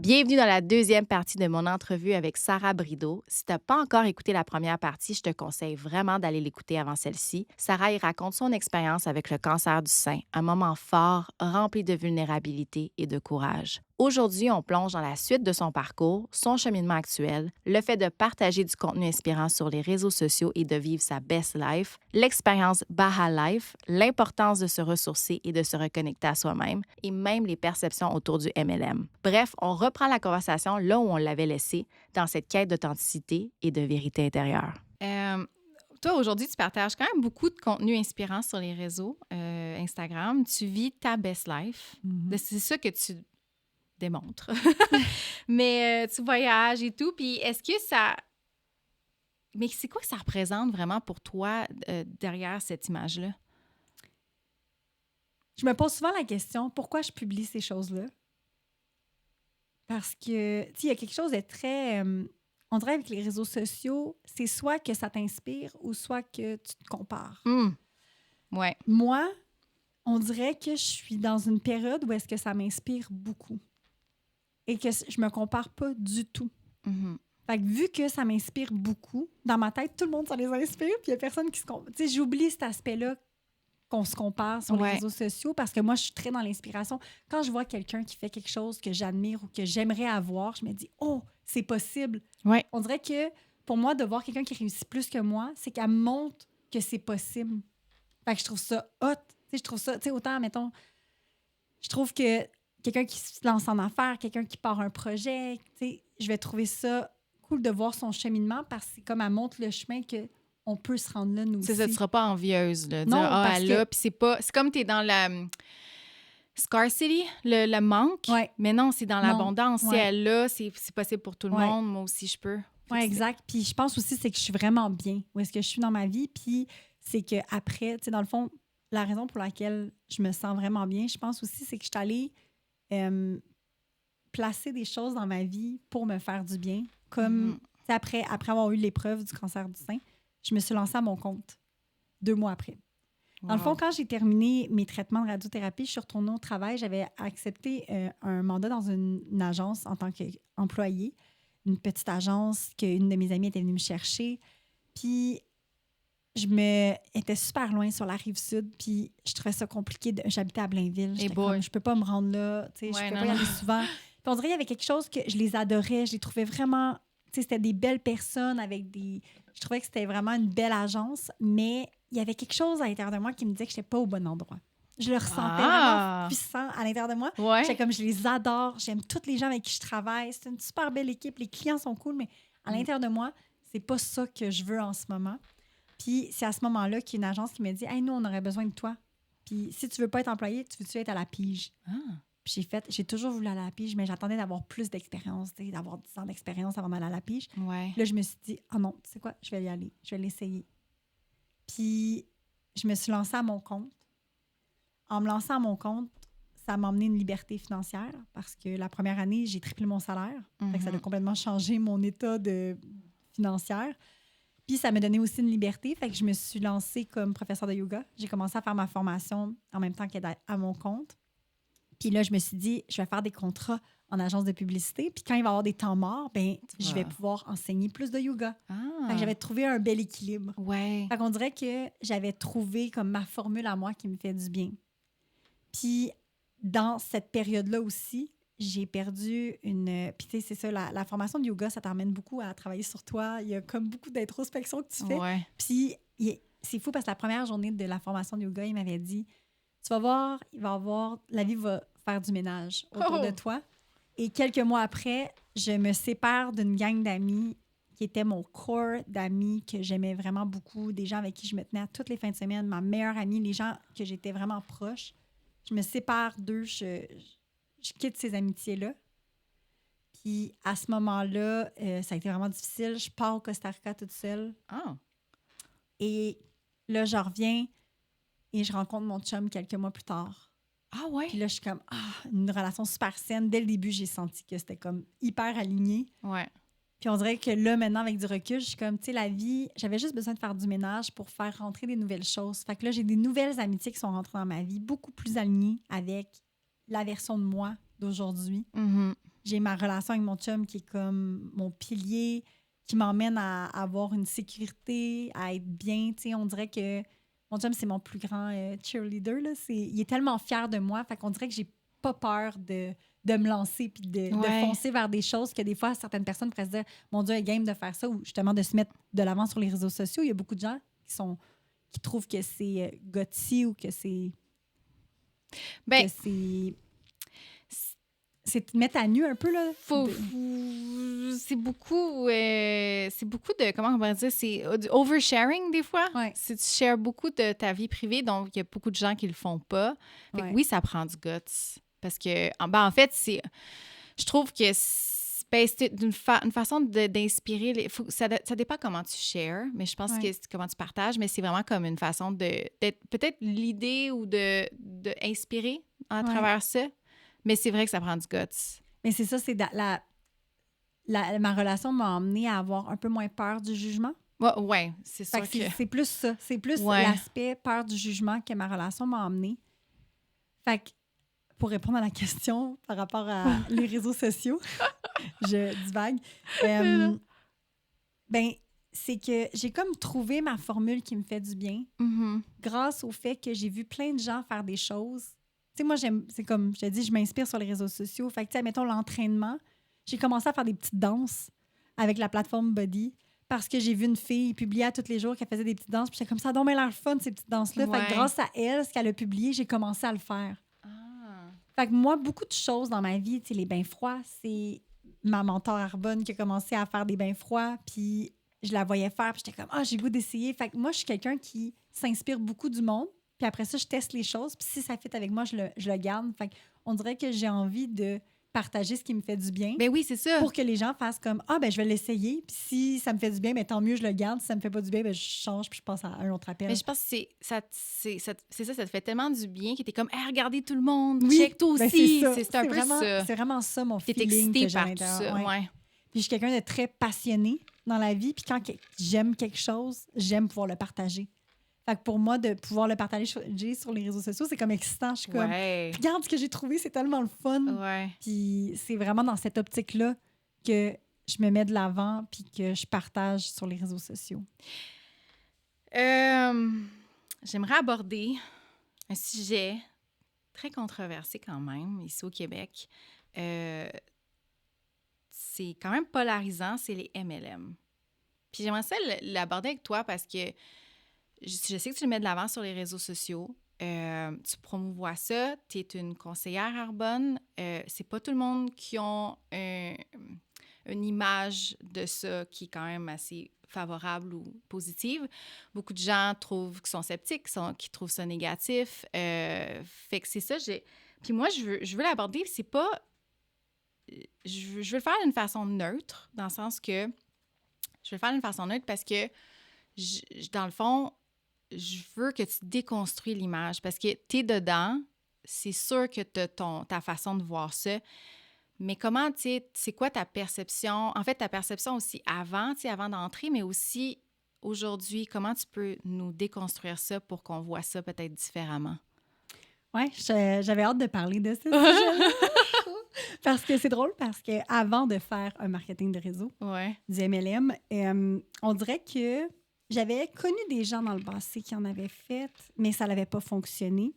Bienvenue dans la deuxième partie de mon entrevue avec Sarah Brideau. Si tu n'as pas encore écouté la première partie, je te conseille vraiment d'aller l'écouter avant celle-ci. Sarah y raconte son expérience avec le cancer du sein, un moment fort, rempli de vulnérabilité et de courage. Aujourd'hui, on plonge dans la suite de son parcours, son cheminement actuel, le fait de partager du contenu inspirant sur les réseaux sociaux et de vivre sa best life, l'expérience Baha Life, l'importance de se ressourcer et de se reconnecter à soi-même, et même les perceptions autour du MLM. Bref, on reprend la conversation là où on l'avait laissée, dans cette quête d'authenticité et de vérité intérieure. Toi, aujourd'hui, tu partages quand même beaucoup de contenu inspirant sur les réseaux Instagram. Tu vis ta best life. C'est ça que tu démontres. Mais tu voyages et tout. Puis est-ce que ça... Mais c'est quoi que ça représente vraiment pour toi derrière cette image-là? Je me pose souvent la question, pourquoi je publie ces choses-là? Parce que, tu sais, il y a quelque chose de très... on dirait avec les réseaux sociaux, c'est soit que ça t'inspire ou soit que tu te compares. Ouais. Moi, on dirait que je suis dans une période où est-ce que ça m'inspire beaucoup et que je me compare pas du tout. Mm-hmm. Fait que vu que ça m'inspire beaucoup, dans ma tête, tout le monde, ça les inspire, puis il y a personne qui se compare. Tu sais, j'oublie cet aspect-là qu'on se compare sur les réseaux sociaux parce que moi, je suis très dans l'inspiration. Quand je vois quelqu'un qui fait quelque chose que j'admire ou que j'aimerais avoir, je me dis « Oh, c'est possible! Ouais. » On dirait que pour moi, de voir quelqu'un qui réussit plus que moi, c'est qu'elle montre que c'est possible. Fait que je trouve ça hot. Tu sais, je trouve ça, tu sais, autant, mettons, je trouve que quelqu'un qui se lance en affaires, quelqu'un qui part un projet, tu sais, je vais trouver ça cool de voir son cheminement parce que c'est comme elle montre le chemin que on peut se rendre là, nous aussi. C'est ça, tu ne seras pas envieuse. Là, non, dire, parce elle que... a, puis c'est pas... C'est comme tu es dans la scarcity, le manque. Ouais. Mais non, c'est dans l'abondance. Ouais. Si elle l'a, c'est possible pour tout le monde. Moi aussi, je peux. Oui, exact. Puis je pense aussi, c'est que je suis vraiment bien où est-ce que je suis dans ma vie. Puis c'est qu'après, tu sais, dans le fond, la raison pour laquelle je me sens vraiment bien, je pense aussi, c'est que je suis allée placer des choses dans ma vie pour me faire du bien. Comme, après avoir eu l'épreuve du cancer du sein, je me suis lancée à mon compte 2 mois après. Dans le fond, quand j'ai terminé mes traitements de radiothérapie, je suis retournée au travail. J'avais accepté un mandat dans une agence en tant qu'employée, une petite agence qu'une de mes amies était venue me chercher. Puis, était super loin sur la rive sud, puis je trouvais ça compliqué. J'habitais à Blainville. J'étais comme, je peux pas me rendre là, tu sais, je peux pas y aller souvent. Puis on dirait qu'il y avait quelque chose que je les adorais, je les trouvais vraiment... Tu sais, c'était des belles personnes avec des... Je trouvais que c'était vraiment une belle agence, mais il y avait quelque chose à l'intérieur de moi qui me disait que j'étais pas au bon endroit. Je le ressentais vraiment puissant à l'intérieur de moi. Ouais. J'étais comme, je les adore, j'aime tous les gens avec qui je travaille. C'est une super belle équipe, les clients sont cool, mais à l'intérieur de moi, c'est pas ça que je veux en ce moment. Puis c'est à ce moment-là qu'il y a une agence qui me dit « Hey, nous, on aurait besoin de toi. Puis si tu veux pas être employé, tu veux-tu être à la pige? » Puis j'ai toujours voulu aller à la pige, mais j'attendais d'avoir plus d'expérience, d'avoir 10 ans d'expérience avant d'aller à la pige. Ouais. Là, je me suis dit « Ah non, tu sais quoi? Je vais y aller. Je vais l'essayer. » Puis je me suis lancée à mon compte. En me lançant à mon compte, ça m'a amené une liberté financière parce que la première année, j'ai triplé mon salaire. Fait que ça a complètement changé mon état financière. Puis ça m'a donné aussi une liberté. Fait que je me suis lancée comme professeure de yoga. J'ai commencé à faire ma formation en même temps qu'être à mon compte. Puis là, je me suis dit, je vais faire des contrats en agence de publicité. Puis quand il va y avoir des temps morts, ben, je vais pouvoir enseigner plus de yoga. Fait que j'avais trouvé un bel équilibre. Ouais. Fait qu'on dirait que j'avais trouvé comme ma formule à moi qui me fait du bien. Puis dans cette période-là aussi, j'ai perdu une... Puis tu sais, c'est ça, la formation de yoga, ça t'emmène beaucoup à travailler sur toi. Il y a comme beaucoup d'introspection que tu fais. Ouais. Puis c'est fou parce que la première journée de la formation de yoga, il m'avait dit, tu vas voir, la vie va faire du ménage autour de toi. Et quelques mois après, je me sépare d'une gang d'amis qui était mon corps d'amis que j'aimais vraiment beaucoup, des gens avec qui je me tenais à toutes les fins de semaine, ma meilleure amie, les gens que j'étais vraiment proche. Je me sépare d'eux, je quitte ces amitiés-là. Puis à ce moment-là, ça a été vraiment difficile. Je pars au Costa Rica toute seule. Et là, je reviens et je rencontre mon chum quelques mois plus tard. Ah ouais? Puis là, je suis comme, une relation super saine. Dès le début, j'ai senti que c'était comme hyper aligné. Ouais. Puis on dirait que là, maintenant, avec du recul, je suis comme, tu sais, la vie, j'avais juste besoin de faire du ménage pour faire rentrer des nouvelles choses. Fait que là, j'ai des nouvelles amitiés qui sont rentrées dans ma vie, beaucoup plus alignées avec la version de moi d'aujourd'hui. J'ai ma relation avec mon chum qui est comme mon pilier, qui m'emmène à avoir une sécurité, à être bien. Tu sais, on dirait que mon chum, c'est mon plus grand cheerleader. Là. Il est tellement fier de moi. Fait qu'on dirait que j'ai pas peur de me lancer puis de foncer vers des choses que des fois, certaines personnes pourraient se dire « Mon Dieu, elle est game de faire ça » ou justement de se mettre de l'avant sur les réseaux sociaux. Il y a beaucoup de gens qui trouvent que c'est gutsy ou que c'est... Ben, c'est te mettre à nu un peu, là. C'est beaucoup de, comment on va dire, c'est du oversharing des fois. Ouais. Si tu shares beaucoup de ta vie privée, donc il y a beaucoup de gens qui le font pas. Fait que oui, ça prend du guts. Parce que, en fait, je trouve que c'est une façon d'inspirer. Ça dépend comment tu shares, mais je pense que c'est comment tu partages, mais c'est vraiment comme une façon d'être peut-être l'idée ou de inspirer à travers ça. Mais c'est vrai que ça prend du guts. Mais c'est ça, c'est ma relation m'a emmenée à avoir un peu moins peur du jugement. Ouais, c'est sûr que... C'est plus ça. C'est plus l'aspect peur du jugement que ma relation m'a emmenée. Fait que, pour répondre à la question par rapport à les réseaux sociaux, je divague. C'est que j'ai comme trouvé ma formule qui me fait du bien grâce au fait que j'ai vu plein de gens faire des choses. Tu sais, moi, c'est comme je te dis, je m'inspire sur les réseaux sociaux. Fait que, tu sais, mettons l'entraînement. J'ai commencé à faire des petites danses avec la plateforme Body parce que j'ai vu une fille publier à tous les jours qu'elle faisait des petites danses. Puis j'étais comme ça, donc mais l'air fun, ces petites danses-là. Fait que grâce à elle, ce qu'elle a publié, j'ai commencé à le faire. Fait que moi, beaucoup de choses dans ma vie, tu sais, les bains froids, c'est ma mentor Arbonne qui a commencé à faire des bains froids. Puis je la voyais faire, puis j'étais comme, j'ai le goût d'essayer. Fait que moi, je suis quelqu'un qui s'inspire beaucoup du monde. Puis après ça, je teste les choses. Puis si ça fit avec moi, je le garde. Fait qu'on dirait que j'ai envie de partager ce qui me fait du bien. Ben oui, c'est ça. Pour que les gens fassent comme, je vais l'essayer. Puis si ça me fait du bien, tant mieux, je le garde. Si ça me fait pas du bien, je change puis je passe à un autre appel. Mais je pense que ça te fait tellement du bien que t'es comme, regardez tout le monde, check toi aussi. C'est un peu vraiment, ça. C'est vraiment ça, mon T'es feeling excitée que j'ai à l'intérieur. Ouais. Puis je suis quelqu'un de très passionné dans la vie. Puis quand j'aime quelque chose, j'aime pouvoir le partager. Fait que pour moi, de pouvoir le partager sur les réseaux sociaux, c'est comme excitant. Je suis comme, regarde ce que j'ai trouvé, c'est tellement le fun. Ouais. Puis c'est vraiment dans cette optique-là que je me mets de l'avant puis que je partage sur les réseaux sociaux. J'aimerais aborder un sujet très controversé quand même, ici au Québec. C'est quand même polarisant, c'est les MLM. Puis j'aimerais ça l'aborder avec toi parce que je sais que tu le mets de l'avant sur les réseaux sociaux. Tu promouvois ça. Tu es une conseillère Arbonne. C'est pas tout le monde qui a une image de ça qui est quand même assez favorable ou positive. Beaucoup de gens qu'ils sont sceptiques, qui trouvent ça négatif. Fait que c'est ça. Puis moi, je veux l'aborder. C'est pas... Je veux le faire d'une façon neutre, dans le sens que... Je veux le faire d'une façon neutre parce que, dans le fond... Je veux que tu déconstruis l'image parce que tu es dedans, c'est sûr que tu as ta façon de voir ça, mais comment, tu sais, c'est quoi ta perception? En fait, ta perception aussi avant d'entrer, mais aussi aujourd'hui, comment tu peux nous déconstruire ça pour qu'on voit ça peut-être différemment? Oui, j'avais hâte de parler de ce sujet-là. Parce que c'est drôle, parce qu'avant de faire un marketing de réseau, du MLM, on dirait que j'avais connu des gens dans le passé qui en avaient fait, mais ça n'avait pas fonctionné.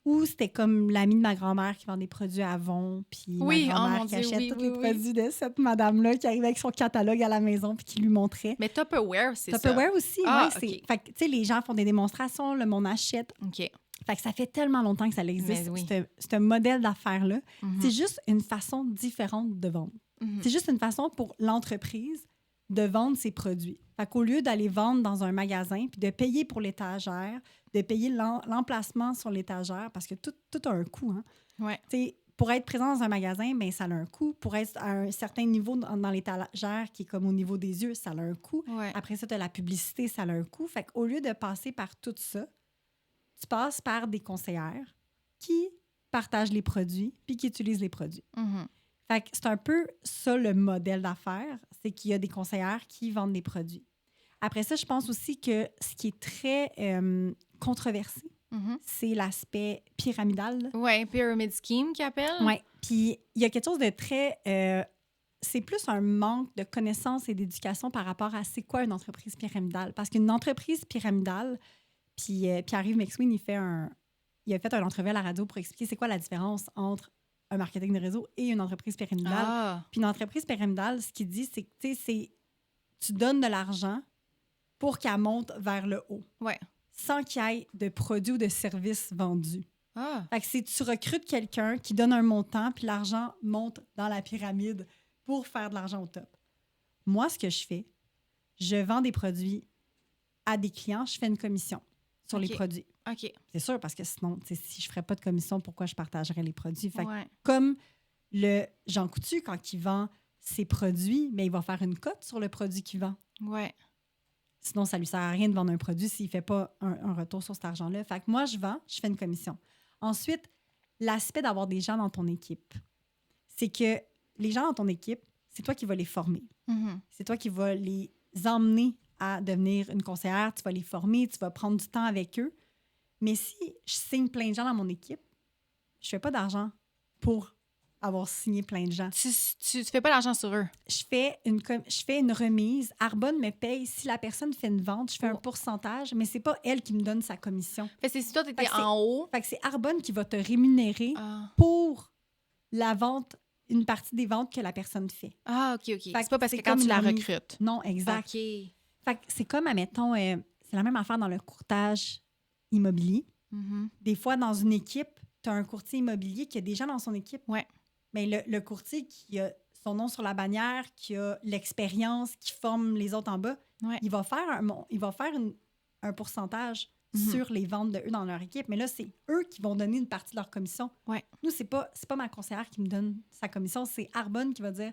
Ou c'était comme l'amie de ma grand-mère qui vend des produits à Avon, puis ma grand-mère qui achète tous les produits de cette madame-là qui arrivait avec son catalogue à la maison puis qui lui montrait. Mais Tupperware, c'est ça? Tupperware aussi, okay. Fait que, tu sais, les gens font des démonstrations, le monde achète. OK. Fait que ça fait tellement longtemps que ça existe, ce modèle d'affaires-là. C'est juste une façon différente de vendre. C'est juste une façon pour l'entreprise de vendre ses produits. Fait qu'au lieu d'aller vendre dans un magasin puis de payer pour l'étagère, de payer l'emplacement sur l'étagère, parce que tout a un coût. Hein? Ouais. Pour être présent dans un magasin, bien, ça a un coût. Pour être à un certain niveau dans l'étagère, qui est comme au niveau des yeux, ça a un coût. Ouais. Après ça, tu as la publicité, ça a un coût. Fait qu'au lieu de passer par tout ça, tu passes par des conseillères qui partagent les produits puis qui utilisent les produits. Fait que c'est un peu ça le modèle d'affaires, c'est qu'il y a des conseillères qui vendent des produits. Après ça, je pense aussi que ce qui est très controversé c'est l'aspect pyramidal. Oui, pyramid scheme qu'ils appellent. Oui. Puis il y a quelque chose de très... c'est plus un manque de connaissances et d'éducation par rapport à c'est quoi une entreprise pyramidale. Parce qu'une entreprise pyramidale, puis Pierre-Yves McSween, il a fait un entrevue à la radio pour expliquer c'est quoi la différence entre un marketing de réseau et une entreprise pyramidale. Ah. Puis une entreprise pyramidale, ce qu'il dit, c'est que tu donnes de l'argent pour qu'elle monte vers le haut. Ouais. Sans qu'il y ait de produits ou de services vendus. Ah. Fait que c'est tu recrutes quelqu'un qui donne un montant, puis l'argent monte dans la pyramide pour faire de l'argent au top. Moi, ce que je fais, je vends des produits à des clients, je fais une commission sur les produits. OK. C'est sûr, parce que sinon, si je ne ferais pas de commission, pourquoi je partagerais les produits? Fait que Ouais. comme le Jean Coutu, quand il vend ses produits, mais il va faire une cote sur le produit qu'il vend. Ouais. Sinon, ça ne lui sert à rien de vendre un produit s'il ne fait pas un retour sur cet argent-là. Fait que moi, je vends, je fais une commission. Ensuite, l'aspect d'avoir des gens dans ton équipe, c'est que les gens dans ton équipe, c'est toi qui vas les former. C'est toi qui vas les emmener à devenir une conseillère, tu vas les former, tu vas prendre du temps avec eux. Mais si je signe plein de gens dans mon équipe, je ne fais pas d'argent pour avoir signé plein de gens. Tu fais pas d'argent sur eux. Je fais une remise. Arbonne me paye. Si la personne fait une vente, je fais un pourcentage, mais c'est pas elle qui me donne sa commission. Fait que si toi, tu étais en haut... Fait que c'est Arbonne qui va te rémunérer Ah. pour la vente, une partie des ventes que la personne fait. Ah, OK. Fait C'est pas parce que c'est quand comme tu la une remise. recrutes. Non, exact. OK. Fait que c'est comme, admettons, c'est la même affaire dans le courtage immobilier. Des fois, dans une équipe, tu as un courtier immobilier qui a des gens dans son équipe. Ouais. Mais le courtier qui a son nom sur la bannière, qui a l'expérience, qui forme les autres en bas, il va faire un pourcentage sur les ventes de eux dans leur équipe. Mais là, c'est eux qui vont donner une partie de leur commission. Ouais. Nous, c'est pas ma conseillère qui me donne sa commission, c'est Arbonne qui va dire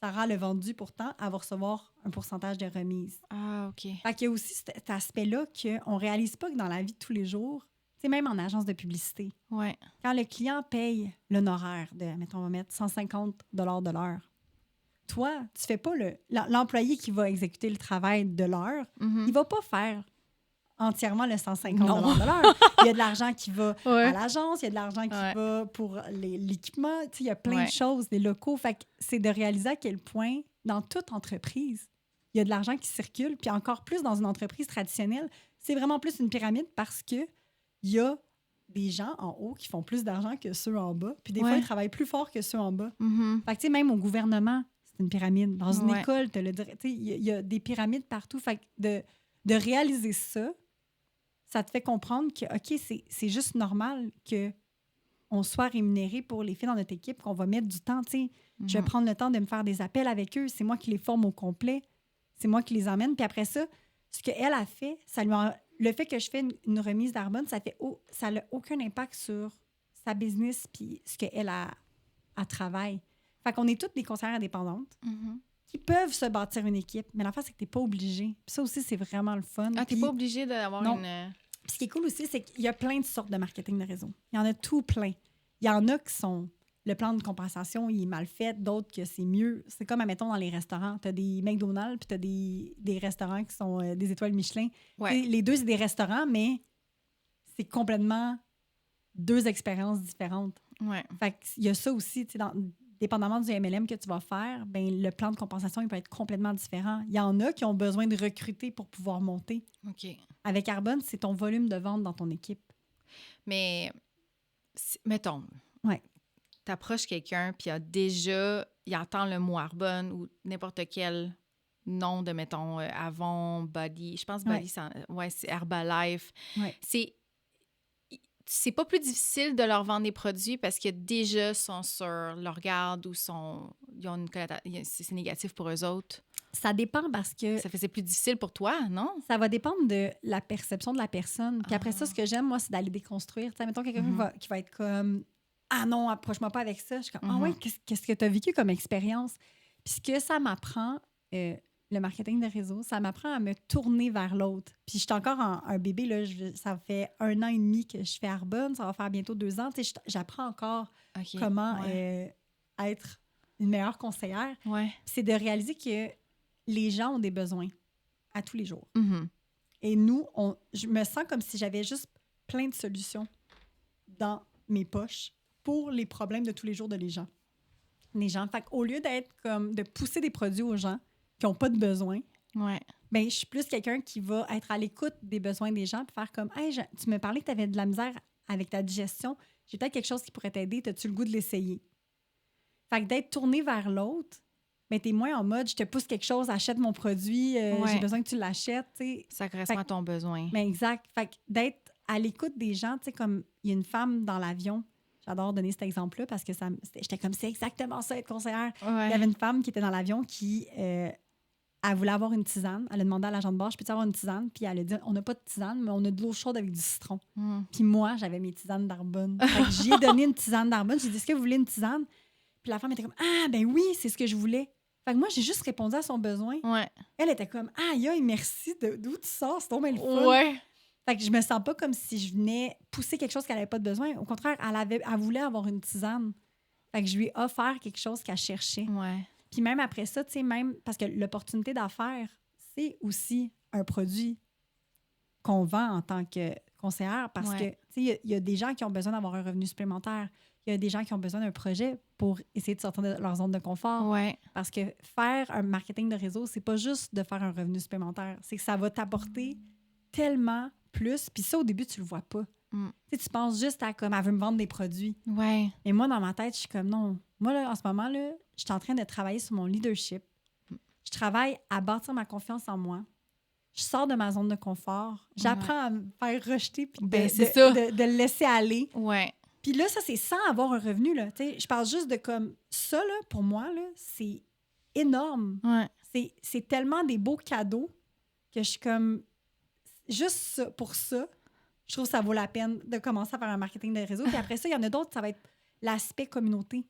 Sarah l'a vendu pourtant, elle va recevoir un pourcentage de remise. Ah, OK. Fait qu'il y a aussi cet aspect-là qu'on ne réalise pas que dans la vie de tous les jours, c'est même en agence de publicité. Ouais. Quand le client paye l'honoraire de, mettons, on va mettre 150 de l'heure, toi, tu fais pas l'employé qui va exécuter le travail de l'heure, il va pas faire entièrement le 150 de l'heure. Il y a de l'argent qui va à l'agence, il y a de l'argent qui va pour l'équipement, il y a plein de choses, les locaux. Fait que c'est de réaliser à quel point, dans toute entreprise, il y a de l'argent qui circule, puis encore plus dans une entreprise traditionnelle, c'est vraiment plus une pyramide parce que il y a des gens en haut qui font plus d'argent que ceux en bas. Puis des fois, ils travaillent plus fort que ceux en bas. Fait que, tu sais, même au gouvernement, c'est une pyramide. Dans une école, il y a des pyramides partout. Fait que de réaliser ça, ça te fait comprendre que, OK, c'est juste normal qu'on soit rémunéré pour les filles dans notre équipe, qu'on va mettre du temps. Tu sais, je vais prendre le temps de me faire des appels avec eux. C'est moi qui les forme au complet. C'est moi qui les emmène. Puis après ça, ce qu'elle a fait, le fait que je fais une remise d'Arbonne, ça n'a aucun impact sur sa business puis ce qu'elle a travaille. Fait qu'on est toutes des conseillères indépendantes qui peuvent se bâtir une équipe. Mais l'affaire, c'est que tu n'es pas obligé. Puis ça aussi, c'est vraiment le fun. Ah, tu n'es pas obligé d'avoir non. une... Puis ce qui est cool aussi, c'est qu'il y a plein de sortes de marketing de réseau. Il y en a tout plein. Il y en a qui sont... Le plan de compensation, il est mal fait. D'autres que c'est mieux. C'est comme, admettons, dans les restaurants. Tu as des McDonald's puis tu as des restaurants qui sont des étoiles Michelin. Ouais. Les deux, c'est des restaurants, mais c'est complètement deux expériences différentes. Ouais. Fait qu'il y a ça aussi, dépendamment du MLM que tu vas faire, ben, le plan de compensation, il peut être complètement différent. Il y en a qui ont besoin de recruter pour pouvoir monter. OK. Avec Arbonne, c'est ton volume de vente dans ton équipe. Mais, mettons... Ouais. T'approches quelqu'un, puis il entend le mot Arbonne ou n'importe quel nom de, mettons, Avon, Body. Je pense Body, c'est Herbalife. Ouais. C'est pas plus difficile de leur vendre des produits parce que déjà sont sur leur garde ou c'est négatif pour eux autres. Ça dépend parce que... Ça faisait plus difficile pour toi, non? Ça va dépendre de la perception de la personne. Puis après ça, ce que j'aime, moi, c'est d'aller déconstruire. T'sais, mettons quelqu'un qui va être comme... Ah non, approche-moi pas avec ça. Je suis comme, ah ouais, qu'est-ce que tu as vécu comme expérience? Puis ce que ça m'apprend, le marketing de réseau, ça m'apprend à me tourner vers l'autre. Puis je suis encore un bébé, là, ça fait 1 an et demi que je fais Arbonne, ça va faire bientôt 2 ans. J'apprends encore comment être une meilleure conseillère. Ouais. C'est de réaliser que les gens ont des besoins à tous les jours. Mm-hmm. Et nous, je me sens comme si j'avais juste plein de solutions dans mes poches pour les problèmes de tous les jours de les gens. Fait qu'au lieu d'être comme de pousser des produits aux gens qui n'ont pas de besoin, ben, je suis plus quelqu'un qui va être à l'écoute des besoins des gens puis faire comme « Hey, tu me parlais que tu avais de la misère avec ta digestion. J'ai peut-être quelque chose qui pourrait t'aider. As-tu le goût de l'essayer? » Fait que d'être tourné vers l'autre, ben, t'es moins en mode « Je te pousse quelque chose, achète mon produit, j'ai besoin que tu l'achètes. » Ça correspond à ton besoin. Ben, exact. Fait que d'être à l'écoute des gens, tu sais, comme il y a une femme dans l'avion. J'adore donner cet exemple-là parce que j'étais comme, c'est exactement ça, être conseillère. Ouais. Il y avait une femme qui était dans l'avion qui elle voulait avoir une tisane. Elle a demandé à l'agent de bord, je peux-tu avoir une tisane? Puis elle a dit, on n'a pas de tisane, mais on a de l'eau chaude avec du citron. Puis moi, j'avais mes tisanes d'Arbonne. Fait que j'ai donné une tisane d'Arbonne. J'ai dit, est-ce que vous voulez une tisane? Puis la femme était comme, ah, ben oui, c'est ce que je voulais. Fait que moi, j'ai juste répondu à son besoin. Ouais. Elle était comme, aïe, aïe, merci, d'où tu sors? C'est trop bien le fun. Ouais. Fait que je me sens pas comme si je venais pousser quelque chose qu'elle avait pas de besoin. Au contraire, elle voulait avoir une tisane. Fait que je lui ai offert quelque chose qu'elle cherchait. Ouais. Puis même après ça, tu sais, même parce que l'opportunité d'affaires, c'est aussi un produit qu'on vend en tant que conseillère parce que, tu sais, il y a des gens qui ont besoin d'avoir un revenu supplémentaire. Il y a des gens qui ont besoin d'un projet pour essayer de sortir de leur zone de confort. Ouais. Parce que faire un marketing de réseau, c'est pas juste de faire un revenu supplémentaire. C'est que ça va t'apporter tellement plus. Puis ça, au début, tu le vois pas. Tu penses juste à comme, elle veut me vendre des produits. Ouais. Et moi, dans ma tête, je suis comme, non. Moi, là, en ce moment, là, je suis en train de travailler sur mon leadership. Je travaille à bâtir ma confiance en moi. Je sors de ma zone de confort. J'apprends à me faire rejeter puis de le laisser aller. Ouais. Puis là, ça, c'est sans avoir un revenu. Là. Je parle juste de comme ça, là, pour moi, là, c'est énorme. Ouais. C'est tellement des beaux cadeaux que je suis comme... Juste ça, pour ça, je trouve que ça vaut la peine de commencer à faire un marketing de réseau. Puis après ça, il y en a d'autres, ça va être l'aspect communauté.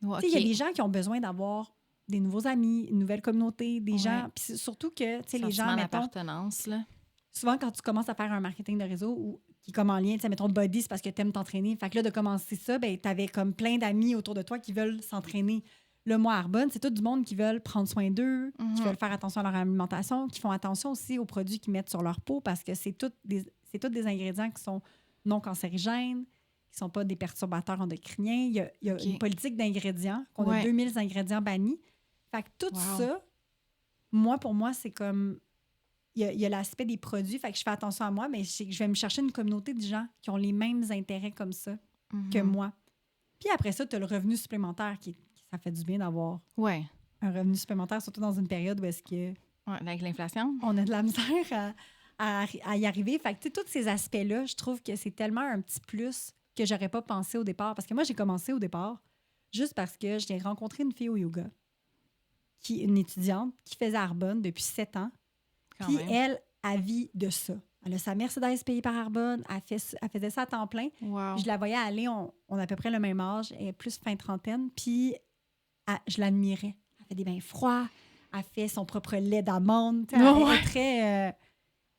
Okay. Il y a des gens qui ont besoin d'avoir des nouveaux amis, une nouvelle communauté, des gens... Puis surtout que, tu sais, les gens, mettons... d'appartenance, là. Souvent, quand tu commences à faire un marketing de réseau ou qui est comme en lien, tu sais, mettons, Body, c'est parce que tu aimes t'entraîner. Fait que là, de commencer ça, ben tu avais comme plein d'amis autour de toi qui veulent s'entraîner. Le moi, Arbonne, c'est tout du monde qui veulent prendre soin d'eux, qui veulent faire attention à leur alimentation, qui font attention aussi aux produits qu'ils mettent sur leur peau parce que c'est tous des ingrédients qui sont non cancérigènes, qui ne sont pas des perturbateurs endocriniens. Il y a une politique d'ingrédients, qu'on a 2000 ingrédients bannis. Fait que tout ça, pour moi, c'est comme... Il y a l'aspect des produits, fait que je fais attention à moi, mais je vais me chercher une communauté de gens qui ont les mêmes intérêts comme ça que moi. Puis après ça, tu as le revenu supplémentaire ça fait du bien d'avoir un revenu supplémentaire, surtout dans une période où est-ce que... avec l'inflation. On a de la misère à y arriver. Fait que, tu sais, tous ces aspects-là, je trouve que c'est tellement un petit plus que j'aurais pas pensé au départ. Parce que moi, j'ai commencé au départ juste parce que j'ai rencontré une fille au yoga, une étudiante qui faisait Arbonne depuis 7 ans. Puis elle vit de ça. Elle a sa Mercedes payée par Arbonne. Elle faisait ça à temps plein. Wow. Je la voyais aller, on a à peu près le même âge, elle est plus fin trentaine. Puis je l'admirais. Elle fait des bains froids. Elle fait son propre lait d'amande. Elle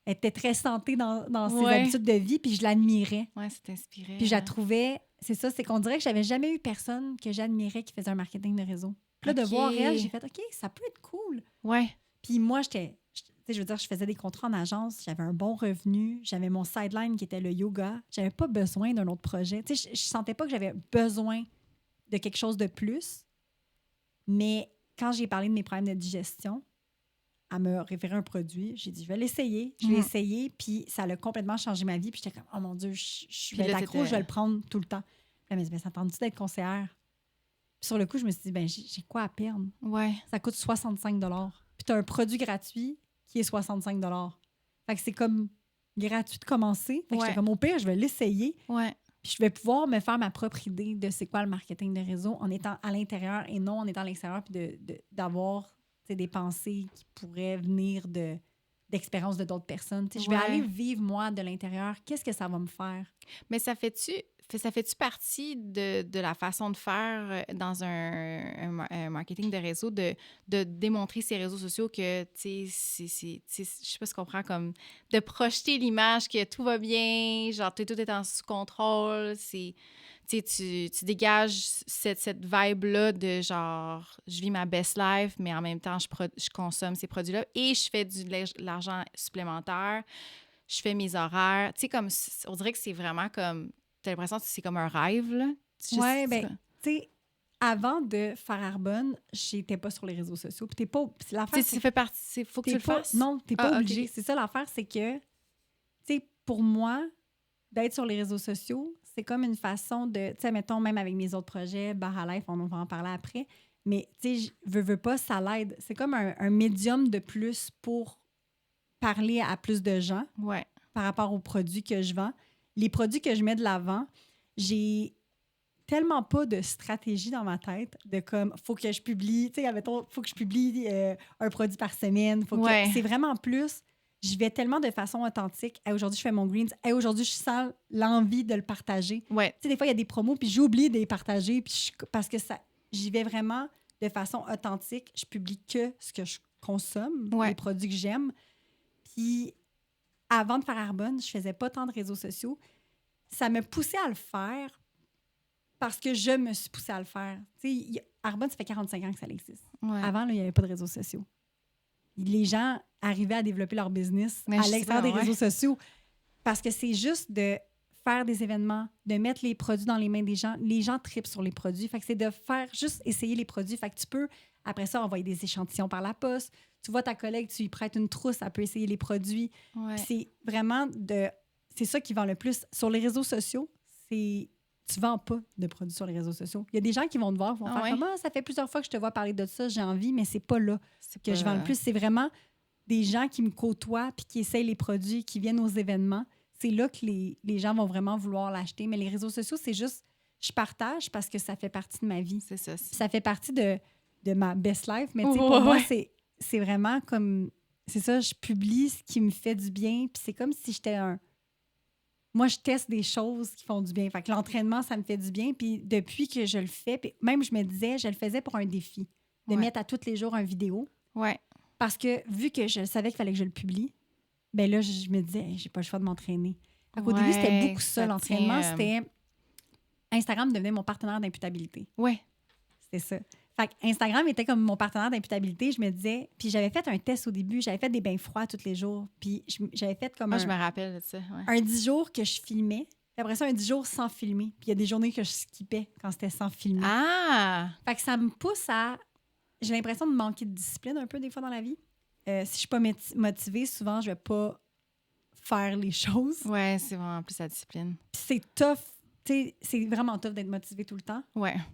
était très santé dans ses habitudes de vie. Puis je l'admirais. Ouais, c'est inspiré. Puis je la trouvais... C'est ça, c'est qu'on dirait que j'avais jamais eu personne que j'admirais qui faisait un marketing de réseau. Puis là, de voir elle, j'ai fait « OK, ça peut être cool. » Ouais. Puis moi, je veux dire, je faisais des contrats en agence, j'avais un bon revenu, j'avais mon sideline qui était le yoga. J'avais pas besoin d'un autre projet. Tu sais, je sentais pas que j'avais besoin de quelque chose de plus. Mais quand j'ai parlé de mes problèmes de digestion, elle m'a référé un produit. J'ai dit, je vais l'essayer. Je l'ai essayé, puis ça a complètement changé ma vie. Puis j'étais comme, oh mon Dieu, je vais être accro, je vais le prendre tout le temps. Puis elle m'a dit, ça tente-tu d'être conseillère? Puis sur le coup, je me suis dit, j'ai quoi à perdre? Ouais. Ça coûte 65 $. Puis tu as un produit gratuit qui est 65 $. Fait que c'est comme gratuit de commencer. Fait que j'étais comme, au pire, je vais l'essayer. Ouais. Puis je vais pouvoir me faire ma propre idée de c'est quoi le marketing de réseau en étant à l'intérieur et non en étant à l'extérieur, puis d'avoir des pensées qui pourraient venir d'expériences de d'autres personnes. Je vais aller vivre, moi, de l'intérieur. Qu'est-ce que ça va me faire? Mais ça fait-tu partie de la façon de faire dans un marketing de réseau, de démontrer ces réseaux sociaux que, tu sais, je sais pas si tu comprends, comme de projeter l'image que tout va bien, genre tout est en sous-contrôle, tu dégages cette vibe-là de genre, je vis ma best life, mais en même temps, je consomme ces produits-là et je fais de l'argent supplémentaire. je fais mes horaires. Tu sais, comme, on dirait que c'est vraiment comme, t'as l'impression que c'est comme un rêve, là. Ouais, ben, tu sais, avant de faire Arbonne, j'étais pas sur les réseaux sociaux. Puis t'es pas... l'affaire, Tu sais, ça fait partie, faut que tu le fasses. Non, t'es pas obligé. Okay. C'est ça l'affaire, c'est que, tu sais, pour moi, d'être sur les réseaux sociaux, c'est comme une façon de, tu sais, mettons, même avec mes autres projets, Bar à Life, on va en parler après, mais, tu sais, je veux pas, ça l'aide. C'est comme un médium de plus pour parler à plus de gens par rapport aux produits que je vends. Les produits que je mets de l'avant, j'ai tellement pas de stratégie dans ma tête de comme, faut que je publie, tu sais, mettons, faut que je publie un produit par semaine. C'est vraiment plus, j'y vais tellement de façon authentique. Hey, aujourd'hui, je fais mon greens. Hey, aujourd'hui, je sens l'envie de le partager. Tu sais, des fois, il y a des promos, puis j'oublie de les partager, puis parce que j'y vais vraiment de façon authentique. Je publie que ce que je consomme, les produits que j'aime. Puis, avant de faire Arbonne, je faisais pas tant de réseaux sociaux. Ça me poussait à le faire parce que je me suis poussée à le faire. Tu sais, Arbonne, ça fait 45 ans que ça existe. Avant, il n'y avait pas de réseaux sociaux. Les gens arrivaient à développer leur business à l'extérieur des réseaux sociaux parce que c'est juste de faire des événements, de mettre les produits dans les mains des gens. Les gens tripent sur les produits. Fait que c'est de faire juste essayer les produits. Fait que tu peux, après ça, envoyer des échantillons par la poste. Tu vois ta collègue, tu lui prêtes une trousse, elle peut essayer les produits. C'est vraiment c'est ça qui vend le plus. Sur les réseaux sociaux, tu vends pas de produits sur les réseaux sociaux. Il y a des gens qui vont te voir, vont faire comme « ça fait plusieurs fois que je te vois parler de ça, j'ai envie », mais c'est pas là que je vends le plus. C'est vraiment des gens qui me côtoient puis qui essayent les produits, qui viennent aux événements. C'est là que les gens vont vraiment vouloir l'acheter. Mais les réseaux sociaux, c'est juste, je partage parce que ça fait partie de ma vie. C'est ça. Ça fait partie de ma best life. Mais tu sais, pour moi, c'est vraiment comme... C'est ça, je publie ce qui me fait du bien. Puis c'est comme si j'étais Moi, je teste des choses qui font du bien. Fait que l'entraînement, ça me fait du bien. Puis depuis que je le fais, puis même je me disais, je le faisais pour un défi, de mettre à tous les jours une vidéo. Parce que vu que je savais qu'il fallait que je le publie, ben là, je me disais, hey, j'ai pas le choix de m'entraîner. Au début, c'était beaucoup ça, l'entraînement. C'était... Instagram devenait mon partenaire d'imputabilité. C'était ça. Fait que Instagram était comme mon partenaire d'imputabilité. Je me disais... Puis j'avais fait un test au début. J'avais fait des bains froids tous les jours. Puis j'avais fait comme je me rappelle de ça. Un 10 jours que je filmais. Puis après ça, un 10 jours sans filmer. Puis il y a des journées que je skippais quand c'était sans filmer. Fait que ça me pousse à... J'ai l'impression de manquer de discipline un peu des fois dans la vie. Si je suis pas motivée, souvent, je vais pas faire les choses. C'est vraiment plus la discipline. Puis c'est tough. T'sais, c'est vraiment tough d'être motivée tout le temps.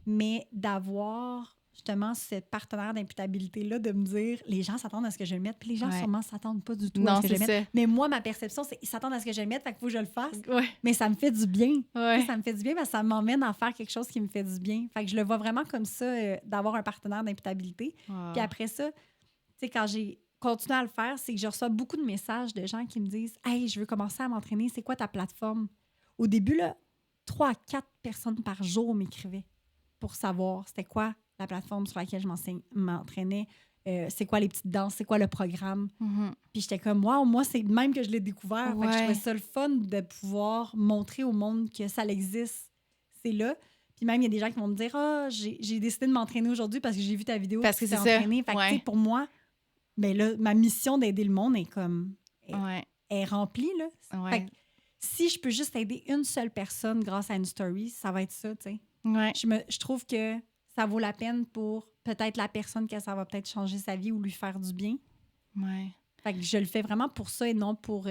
Mais d'avoir justement cette partenaire d'imputabilité-là, de me dire, les gens s'attendent à ce que je le mette. Puis les gens, sûrement, s'attendent pas du tout à ce que je le mette. Mais moi, ma perception, c'est qu'ils s'attendent à ce que je le mette, fait qu'il faut que je le fasse. Mais ça me fait du bien. Ça me fait du bien parce que ça m'emmène à faire quelque chose qui me fait du bien. Fait que je le vois vraiment comme ça, d'avoir un partenaire d'imputabilité. Puis après ça, tu sais, quand j'ai continué à le faire, c'est que je reçois beaucoup de messages de gens qui me disent « Hey, je veux commencer à m'entraîner. C'est quoi ta plateforme? » Au début, là, 3 à 4 personnes par jour m'écrivaient pour savoir c'était quoi la plateforme sur laquelle je m'entraînais, c'est quoi les petites danses, c'est quoi le programme. Puis j'étais comme, wow, moi, c'est même que je l'ai découvert. Fait que je trouvais ça le fun de pouvoir montrer au monde que ça existe. C'est là. Puis même, il y a des gens qui vont me dire, j'ai décidé de m'entraîner aujourd'hui parce que j'ai vu ta vidéo. Parce que c'est entraîné. Fait que, pour moi, ben là, ma mission d'aider le monde est comme... est remplie, là. Fait que, si je peux juste aider une seule personne grâce à une story, ça va être ça, tu sais. Je trouve que ça vaut la peine pour peut-être la personne que ça va peut-être changer sa vie ou lui faire du bien. Fait que je le fais vraiment pour ça et non pour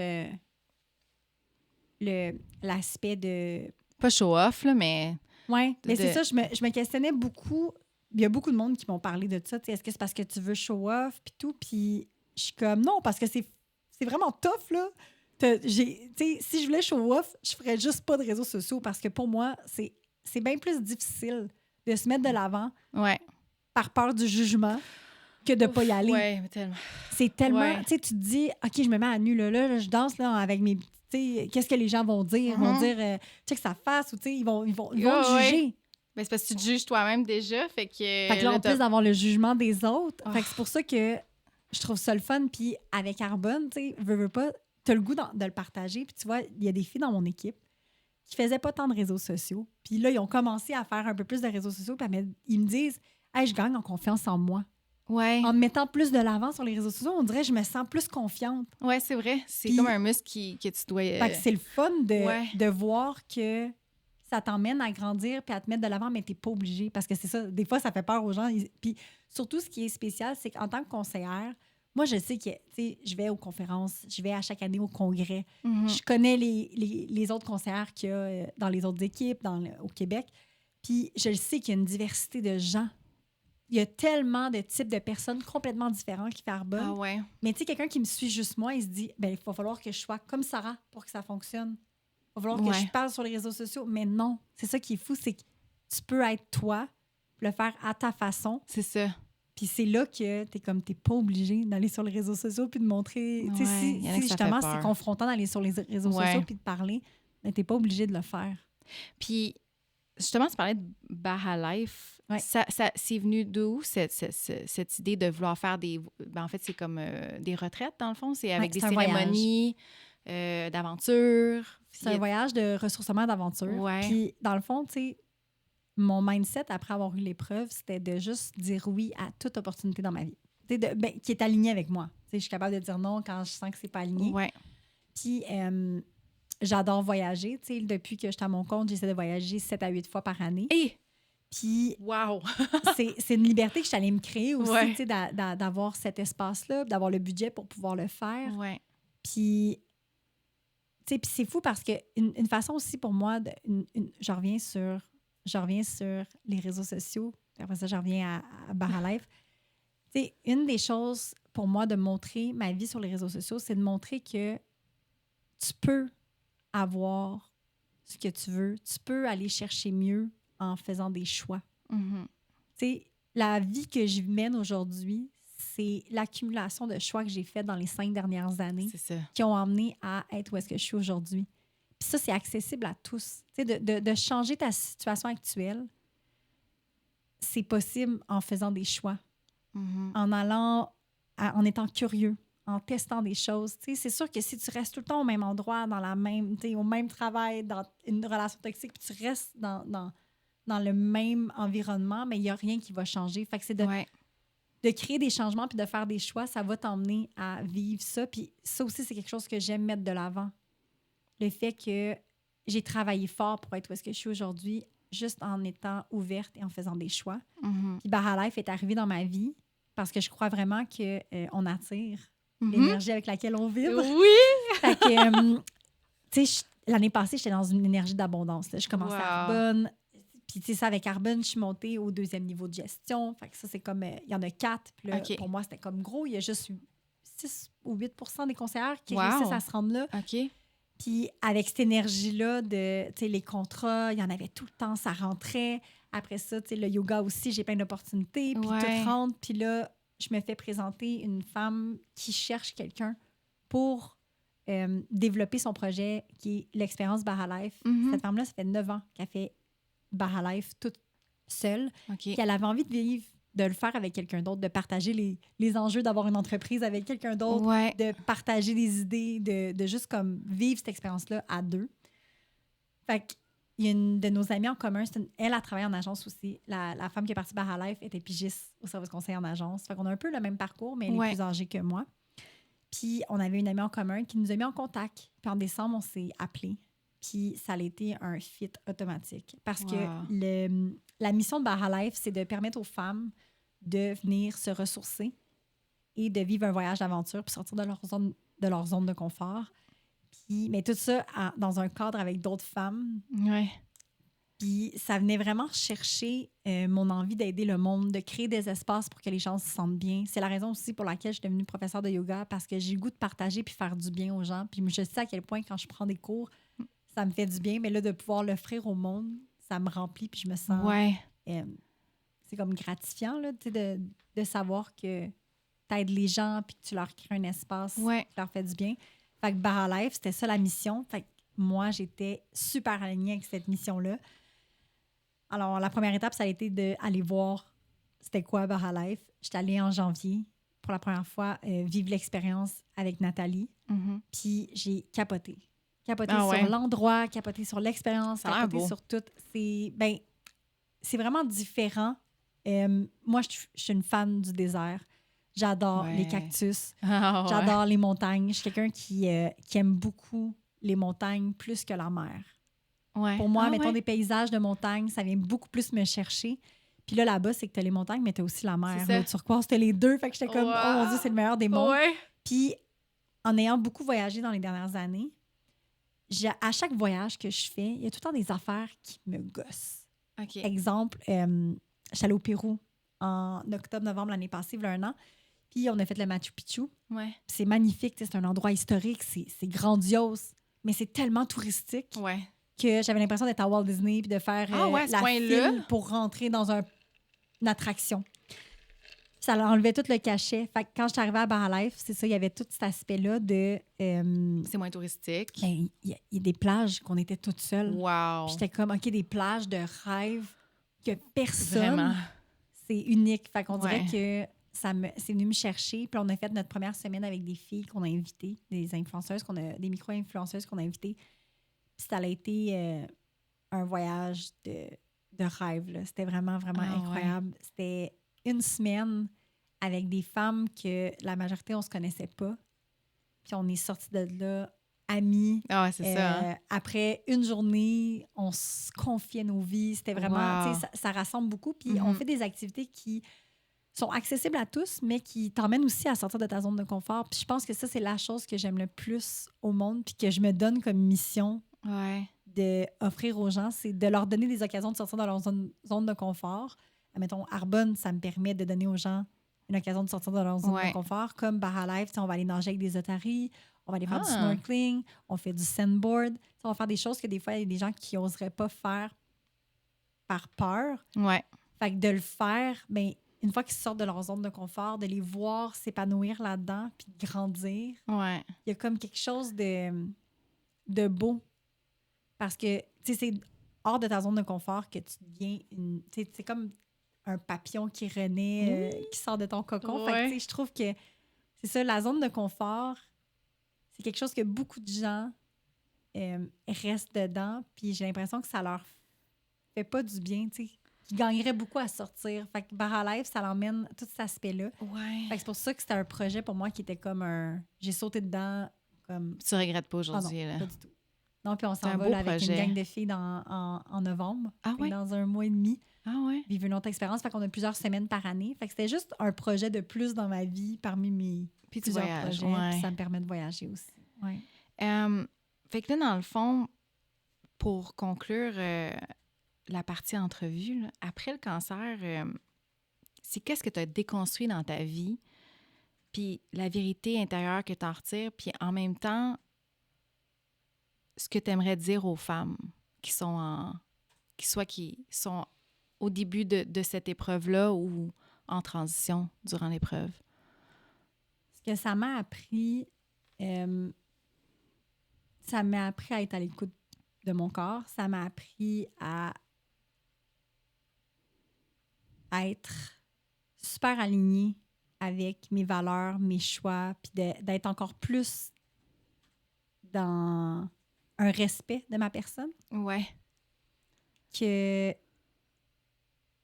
l'aspect de... Pas show-off, là, mais... Mais c'est ça, je me questionnais beaucoup. Il y a beaucoup de monde qui m'ont parlé de ça. Est-ce que c'est parce que tu veux show-off puis tout? Puis je suis comme, non, parce que c'est vraiment tough, là. Si je voulais show-off, je ferais juste pas de réseaux sociaux parce que pour moi, c'est bien plus difficile de se mettre de l'avant par peur du jugement que de pas y aller. C'est tellement... Tu te dis, OK, je me mets à nu, là, je danse là, avec mes... Qu'est-ce que les gens vont dire? Ils vont dire, check sa face, ou ils vont te juger. Mais c'est parce que tu te juges toi-même déjà, fait que là, en plus d'avoir le jugement des autres, fait que c'est pour ça que je trouve ça le fun. Puis avec Arbonne, veux pas... Tu as le goût de le partager. Puis tu vois, il y a des filles dans mon équipe qui faisaient pas tant de réseaux sociaux. Puis là, ils ont commencé à faire un peu plus de réseaux sociaux. Puis ils me disent, hey, je gagne en confiance en moi. Ouais. En me mettant plus de l'avant sur les réseaux sociaux, on dirait que je me sens plus confiante. Ouais, c'est vrai. C'est Puis- comme un muscle que tu dois... Fait que c'est le fun Ouais. de voir que ça t'emmène à grandir puis à te mettre de l'avant, mais t'es pas obligé. Parce que c'est ça, des fois, ça fait peur aux gens. Puis surtout, ce qui est spécial, c'est qu'en tant que conseillère, moi, je sais que, tu sais, je vais aux conférences, je vais à chaque année au congrès. Mhm. Je connais les autres conseillères qu'il y a dans les autres équipes au Québec. Puis je le sais qu'il y a une diversité de gens. Il y a tellement de types de personnes complètement différentes qui carbonent. Ah ouais. Mais tu sais, quelqu'un qui me suit juste moi, il se dit, ben il va falloir que je sois comme Sarah pour que ça fonctionne. Il va falloir que Ouais. je parle sur les réseaux sociaux. Mais non, c'est ça qui est fou, c'est que tu peux être toi, le faire à ta façon. C'est ça. Puis c'est là que t'es pas obligé d'aller sur les réseaux sociaux puis de montrer. Tu sais, Ouais, si il y en a que ça justement fait peur. c'est confrontant d'aller sur les réseaux Ouais. sociaux puis de parler, mais t'es pas obligé de le faire. Puis, justement, tu parlais de Baha Life. Ouais. Ça, c'est venu d'où, cette idée de vouloir faire des... Ben, en fait, c'est comme des retraites, dans le fond. C'est avec Ouais, des c'est un cérémonies d'aventure. C'est un voyage de ressourcement d'aventure. Ouais. Puis dans le fond, tu sais, mon mindset après avoir eu l'épreuve, c'était de juste dire oui à toute opportunité dans ma vie. Tu sais, qui est alignée avec moi. Tu sais, je suis capable de dire non quand je sens que c'est pas aligné. Ouais. Puis j'adore voyager. Tu sais, depuis que je suis à mon compte, j'essaie de voyager 7 à 8 fois par année. Et... Puis Wow! c'est une liberté que je suis allée me créer aussi, Ouais. tu sais, d'avoir cet espace-là, d'avoir le budget pour pouvoir le faire. Ouais. Puis, tu sais, puis c'est fou parce que une façon aussi pour moi, je reviens sur les réseaux sociaux, puis après ça, je reviens à Baha Life. Tu sais, une des choses pour moi de montrer ma vie sur les réseaux sociaux, c'est de montrer que tu peux avoir ce que tu veux, tu peux aller chercher mieux en faisant des choix. Mhm. Tu sais, la vie que je mène aujourd'hui, c'est l'accumulation de choix que j'ai fait dans les 5 dernières années C'est ça. qui ont amené à être où est-ce que je suis aujourd'hui. Puis ça, c'est accessible à tous. Tu sais, de changer ta situation actuelle, c'est possible en faisant des choix, Mhm. en allant, en étant curieux, en testant des choses. Tu sais, c'est sûr que si tu restes tout le temps au même endroit, dans la même, tu sais, au même travail, dans une relation toxique, puis tu restes dans le même environnement, mais il n'y a rien qui va changer. Fait que c'est Ouais. de créer des changements puis de faire des choix, ça va t'emmener à vivre ça. Puis ça aussi, c'est quelque chose que j'aime mettre de l'avant. Le fait que j'ai travaillé fort pour être où est-ce que je suis aujourd'hui, juste en étant ouverte et en faisant des choix. Mhm. Puis Baha Life est arrivé dans ma vie parce que je crois vraiment qu'on attire Mhm. l'énergie avec laquelle on vibre. Oui! Fait que, tu sais, l'année passée, j'étais dans une énergie d'abondance. Là. Je commençais à Wow. Arbonne. Puis, tu sais, ça, avec Arbonne, je suis montée au 2e niveau de gestion. Fait que ça, c'est comme... Il y en a 4. Puis là, OK. pour moi, c'était comme gros. Il y a juste 6 ou 8% des conseillères qui Wow. réussissent à se rendre là. OK. Puis, avec cette énergie-là de, tu sais, les contrats, il y en avait tout le temps, ça rentrait. Après ça, tu sais, le yoga aussi, j'ai plein d'opportunités. Puis, Ouais. tout rentre. Puis là, je me fais présenter une femme qui cherche quelqu'un pour développer son projet qui est l'expérience Baha Life. Mhm. Cette femme-là, ça fait 9 ans qu'elle fait Baha Life toute seule. OK. Puis elle avait envie de vivre, de le faire avec quelqu'un d'autre, de partager les enjeux d'avoir une entreprise avec quelqu'un d'autre, Ouais. de partager des idées, de juste comme vivre cette expérience-là à 2. Fait qu'il y a une de nos amies en commun, elle a travaillé en agence aussi. La femme qui est partie Baha Life était pigiste au service conseil en agence. Fait qu'on a un peu le même parcours, mais elle Ouais. est plus âgée que moi. Puis on avait une amie en commun qui nous a mis en contact. Puis en décembre, on s'est appelés. Puis ça a été un fit automatique. Parce Wow. que la mission de Baha Life, c'est de permettre aux femmes de venir se ressourcer et de vivre un voyage d'aventure puis sortir de leur zone de confort. Puis, mais tout ça dans un cadre avec d'autres femmes. Ouais. Puis ça venait vraiment chercher mon envie d'aider le monde, de créer des espaces pour que les gens se sentent bien. C'est la raison aussi pour laquelle je suis devenue professeure de yoga, parce que j'ai le goût de partager puis faire du bien aux gens. Puis je sais à quel point, quand je prends des cours, ça me fait du bien. Mais là, de pouvoir l'offrir au monde, ça me remplit puis je me sens... Ouais. c'est comme gratifiant là, tu sais, de savoir que tu aides les gens puis que tu leur crées un espace Ouais. qui leur fait du bien. Fait que Baha Life, c'était ça la mission. Fait que moi, j'étais super alignée avec cette mission-là. Alors, la première étape, ça a été d'aller voir c'était quoi Baha Life. J'étais allée en janvier pour la première fois vivre l'expérience avec Nathalie. Mhm. Puis j'ai capoté. Capoté Ah sur ouais. l'endroit, capoté sur l'expérience, Ça a l'air capoté beau. sur tout. C'est vraiment différent Moi, je suis une fan du désert. J'adore Ouais. les cactus. Ah, ouais. J'adore les montagnes. Je suis quelqu'un qui aime beaucoup les montagnes plus que la mer. Ouais. Pour moi, Ah, mettons ouais. des paysages de montagne, ça vient beaucoup plus me chercher. Puis là-bas, c'est que t'as les montagnes, mais t'as aussi la mer. C'est ça. L'eau turquoise, t'as les deux. Fait que j'étais comme, oh mon Dieu, c'est le meilleur des mondes. Ouais. Puis en ayant beaucoup voyagé dans les dernières années, à chaque voyage que je fais, il y a tout le temps des affaires qui me gossent. OK. Exemple, je suis allée au Pérou en octobre-novembre l'année passée, il y a 1 an. Puis on a fait le Machu Picchu. Ouais. Puis c'est magnifique, c'est un endroit historique, c'est grandiose, mais c'est tellement touristique Ouais. que j'avais l'impression d'être à Walt Disney puis de faire Ah ouais, à ce la point-là? file pour rentrer dans une attraction. Ça enlevait tout le cachet. Fait que quand je suis arrivée à Bar Life, c'est ça, il y avait tout cet aspect-là de... C'est moins touristique. il y a des plages qu'on était toutes seules. Wow. Puis j'étais comme, OK, des plages de rêve que personne... Vraiment. C'est unique. Fait qu'on Ouais. dirait que c'est venu me chercher. Puis on a fait notre première semaine avec des filles qu'on a invitées, des influenceuses, des micro-influenceuses qu'on a invitées. Puis ça a été un voyage de rêve, là. C'était vraiment, vraiment incroyable. Ouais. C'était 1 semaine avec des femmes que la majorité, on se connaissait pas. Puis on est sortis de là amis. Ah ouais, c'est ça. Hein? Après 1 journée, on se confiait nos vies. C'était vraiment, tu sais, ça rassemble beaucoup. Puis on fait des activités qui sont accessibles à tous, mais qui t'emmènent aussi à sortir de ta zone de confort. Puis je pense que ça, c'est la chose que j'aime le plus au monde, puis que je me donne comme mission d'offrir aux gens, c'est de leur donner des occasions de sortir de leur zone de confort. Mettons, Arbonne, ça me permet de donner aux gens une occasion de sortir de leur zone de confort. Comme Bar Life, on va aller nager avec des otaries, on va aller faire du snorkeling, on fait du sandboard. On va faire des choses que des fois, il y a des gens qui n'oseraient pas faire par peur. Ouais. Fait que de le faire, bien, une fois qu'ils sortent de leur zone de confort, de les voir s'épanouir là-dedans puis de grandir, il y a comme quelque chose de beau. Parce que, tu sais, c'est hors de ta zone de confort que tu deviens une... Tu sais, c'est comme un papillon qui renaît, qui sort de ton cocon. Fait que, tu sais, je trouve que c'est ça, la zone de confort, c'est quelque chose que beaucoup de gens restent dedans. Puis j'ai l'impression que ça leur fait pas du bien, tu sais. Ils gagneraient beaucoup à sortir. Fait que Bar Life, ça l'emmène tout cet aspect-là. Ouais. Fait que c'est pour ça que c'était un projet pour moi qui était comme un... J'ai sauté dedans comme... Tu regrettes pas aujourd'hui, non, là? Pas du tout. Non, puis on s'en un va beau là, avec projet. une gang de filles en novembre. Ah ouais? Dans 1 mois et demi. Ah ouais? Vivre une autre expérience. Fait qu'on a plusieurs semaines par année. Fait que c'était juste un projet de plus dans ma vie parmi mes plusieurs projets. Puis ça me permet de voyager aussi. Ouais. Fait que là, dans le fond, pour conclure la partie entrevue, là, après le cancer, c'est qu'est-ce que tu as déconstruit dans ta vie, puis la vérité intérieure que tu en retires, puis en même temps, ce que tu aimerais dire aux femmes qui sont au début de cette épreuve-là ou en transition durant l'épreuve? Ce que ça m'a appris, ça m'a appris à être à l'écoute de mon corps. Ça m'a appris à être super alignée avec mes valeurs, mes choix, puis d'être encore plus dans un respect de ma personne. Ouais. Que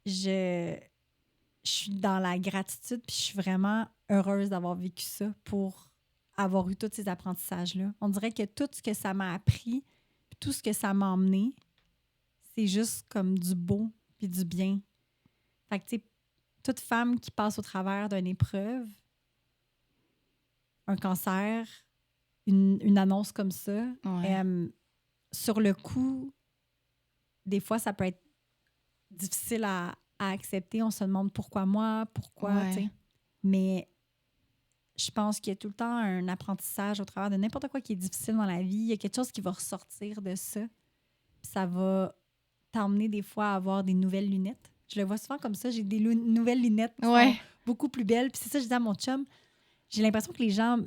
je suis dans la gratitude, puis je suis vraiment heureuse d'avoir vécu ça pour avoir eu tous ces apprentissages-là. On dirait que tout ce que ça m'a appris, puis tout ce que ça m'a emmené, c'est juste comme du beau puis du bien. Fait que, tu sais, toute femme qui passe au travers d'une épreuve, un cancer, une annonce comme ça, sur le coup, des fois, ça peut être difficile à accepter. On se demande pourquoi moi, pourquoi, tu sais. Mais je pense qu'il y a tout le temps un apprentissage au travers de n'importe quoi qui est difficile dans la vie. Il y a quelque chose qui va ressortir de ça. Puis ça va t'emmener des fois à avoir des nouvelles lunettes. Je le vois souvent comme ça. J'ai des nouvelles lunettes qui sont beaucoup plus belles. Puis c'est ça que je dis à mon chum. J'ai l'impression que les gens,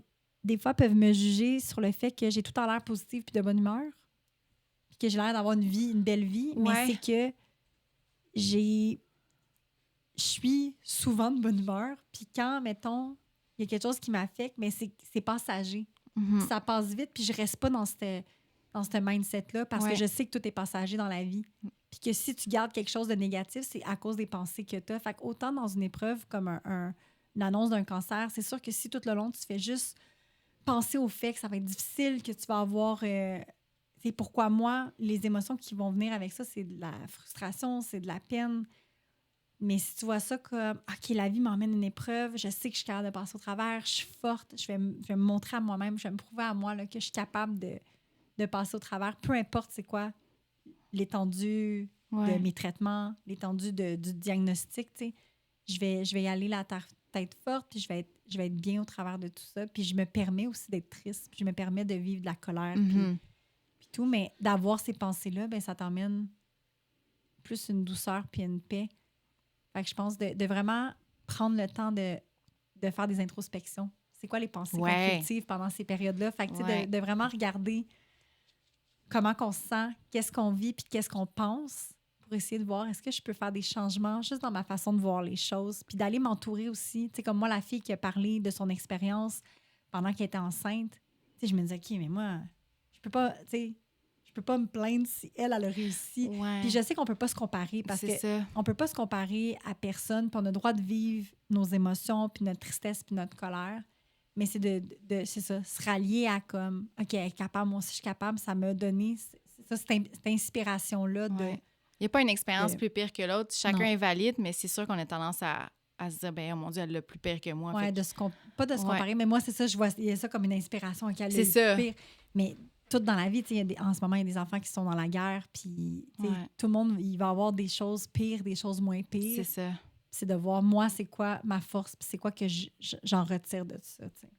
des fois, peuvent me juger sur le fait que j'ai tout en l'air positive puis de bonne humeur. Puis que j'ai l'air d'avoir une belle vie. Mais c'est que je suis souvent de bonne humeur. Puis quand, mettons, il y a quelque chose qui m'affecte, mais c'est passager. Mm-hmm. Ça passe vite, puis je reste pas dans ce mindset-là parce que je sais que tout est passager dans la vie. Puis que si tu gardes quelque chose de négatif, c'est à cause des pensées que tu as. Fait qu'autant dans une épreuve comme une annonce d'un cancer, c'est sûr que si tout le long, tu fais juste penser au fait que ça va être difficile, que tu vas avoir... c'est pourquoi moi, les émotions qui vont venir avec ça, c'est de la frustration, c'est de la peine. Mais si tu vois ça comme, OK, la vie m'emmène une épreuve, je sais que je suis capable de passer au travers, je suis forte, je vais me montrer à moi-même, je vais me prouver à moi là, que je suis capable de passer au travers, peu importe c'est quoi l'étendue de mes traitements, l'étendue du diagnostic, tu sais. Je vais y aller la tête forte, puis je vais être bien au travers de tout ça. Puis je me permets aussi d'être triste, puis je me permets de vivre de la colère, puis tout. Mais d'avoir ces pensées-là, ben ça t'emmène plus une douceur puis une paix. Fait que je pense de vraiment prendre le temps de faire des introspections. C'est quoi les pensées qu'on cultive pendant ces périodes-là? Fait que, tu sais, de vraiment regarder comment on se sent, qu'est-ce qu'on vit, puis qu'est-ce qu'on pense pour essayer de voir est-ce que je peux faire des changements juste dans ma façon de voir les choses, puis d'aller m'entourer aussi. Tu sais, comme moi, la fille qui a parlé de son expérience pendant qu'elle était enceinte, tu sais, je me disais, OK, mais moi, je peux pas, tu sais, je peux pas me plaindre si elle a réussi. Puis je sais qu'on peut pas se comparer parce qu'on peut pas se comparer à personne, puis on a le droit de vivre nos émotions, puis notre tristesse, puis notre colère. Mais c'est c'est ça, se rallier à comme, OK, elle est capable, moi aussi je suis capable, ça m'a donné cette inspiration-là de... Il n'y a pas une expérience plus pire que l'autre. Chacun Non. est valide, mais c'est sûr qu'on a tendance à se dire, ben oh mon Dieu, elle l'a plus pire que moi. Oui, pas de se comparer, mais moi, c'est ça, je vois il y a ça comme une inspiration. OK, elle c'est ça. Plus pire. Mais tout dans la vie, en ce moment, il y a des enfants qui sont dans la guerre, puis tout le monde, il va avoir des choses pires, des choses moins pires. C'est ça. C'est de voir, moi, c'est quoi ma force, puis c'est quoi que j'en retire de ça, tu sais.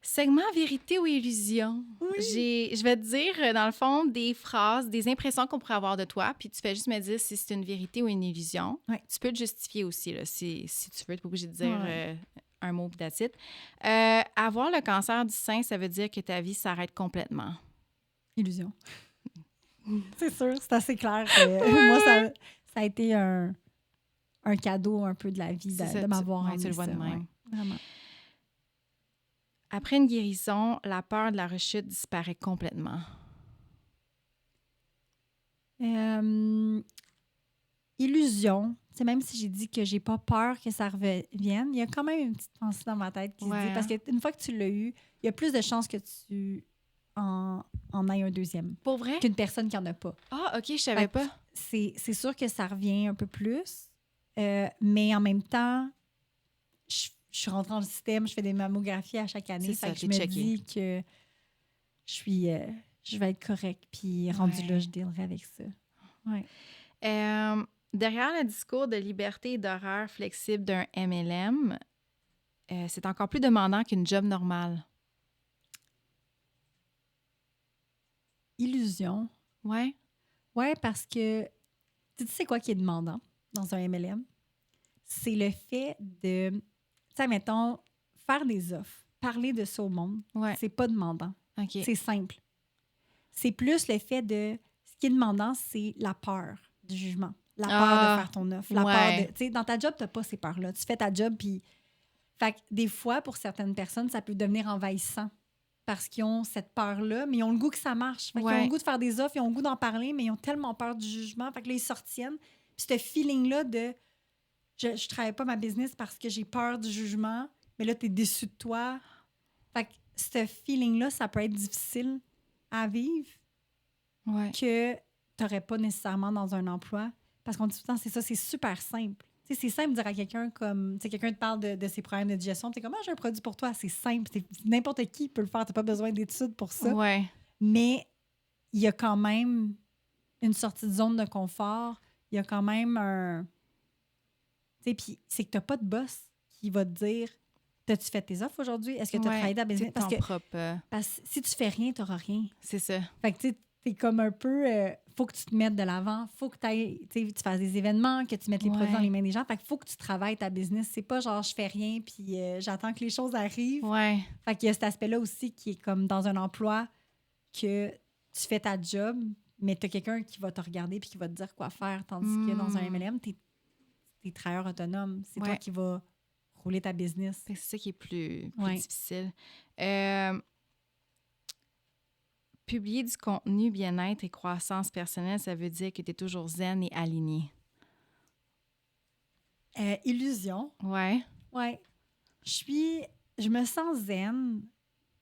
Segment vérité ou illusion. Oui. Je vais te dire, dans le fond, des phrases, des impressions qu'on pourrait avoir de toi, puis tu fais juste me dire si c'est une vérité ou une illusion. Ouais. Tu peux te justifier aussi, là, si tu veux. Tu n'es pas obligé de dire un mot, that's it. Avoir le cancer du sein, ça veut dire que ta vie s'arrête complètement. Illusion. C'est sûr, c'est assez clair. Moi, ça a été un cadeau un peu de la vie de m'avoir emmené tu le vois ça. de même. Vraiment. Après une guérison, la peur de la rechute disparaît complètement. Illusion. C'est même si j'ai dit que j'ai pas peur que ça revienne, il y a quand même une petite pensée dans ma tête qui se dit, parce qu'une fois que tu l'as eu, il y a plus de chances que tu en aies un deuxième. Pour vrai? Qu'une personne qui en a pas. Ah, OK, je savais pas. C'est sûr que ça revient un peu plus, mais en même temps, je suis rentrée dans le système, je fais des mammographies à chaque année. Fait que je me dis que je vais être correcte. Puis rendu là, je dealerai avec ça. Ouais. Derrière le discours de liberté et d'horaire flexible d'un MLM, c'est encore plus demandant qu'une job normale. Illusion. Ouais. Ouais, parce que tu sais quoi qui est demandant dans un MLM? C'est le fait de, tu sais, mettons, faire des offres, parler de ça au monde, c'est pas demandant. Okay. C'est simple. C'est plus le fait de... Ce qui est demandant, c'est la peur du jugement. La peur de faire ton offre. La peur de... Tu sais, dans ta job, t'as pas ces peurs-là. Tu fais ta job, puis... Fait que des fois, pour certaines personnes, ça peut devenir envahissant parce qu'ils ont cette peur-là, mais ils ont le goût que ça marche. Fait qu'ils ont le goût de faire des offres, ils ont le goût d'en parler, mais ils ont tellement peur du jugement. Fait que là, ils se retiennent. Puis ce feeling-là de... Je travaille pas ma business parce que j'ai peur du jugement, mais là, t'es déçu de toi. Fait que ce feeling-là, ça peut être difficile à vivre que tu n'aurais pas nécessairement dans un emploi. Parce qu'on dit tout le temps, c'est ça, c'est super simple. T'sais, c'est simple de dire à quelqu'un comme... Quelqu'un te parle de ses problèmes de digestion. Tu es comme, j'ai un produit pour toi. C'est simple. N'importe qui peut le faire. Tu n'as pas besoin d'études pour ça. Ouais. Mais il y a quand même une sortie de zone de confort. Il y a quand même un... Puis c'est que tu n'as pas de boss qui va te dire, t'as-tu fait tes offres aujourd'hui? Est-ce que tu as travaillé ta business? Parce que si tu fais rien, tu n'auras rien. C'est ça. Fait que tu sais, t'es comme un peu... faut que tu te mettes de l'avant. Faut que tu fasses des événements, que tu mettes les produits dans les mains des gens. Fait qu'il faut que tu travailles ta business. C'est pas genre, je fais rien puis j'attends que les choses arrivent. Ouais. Fait qu'il y a cet aspect-là aussi qui est comme dans un emploi que tu fais ta job, mais tu as quelqu'un qui va te regarder puis qui va te dire quoi faire. Tandis que dans un MLM, t'es travailleur autonome. C'est toi qui vas rouler ta business. C'est ça qui est plus difficile. publier du contenu bien-être et croissance personnelle, ça veut dire que tu es toujours zen et aligné. Illusion. Ouais. Ouais. Je me sens zen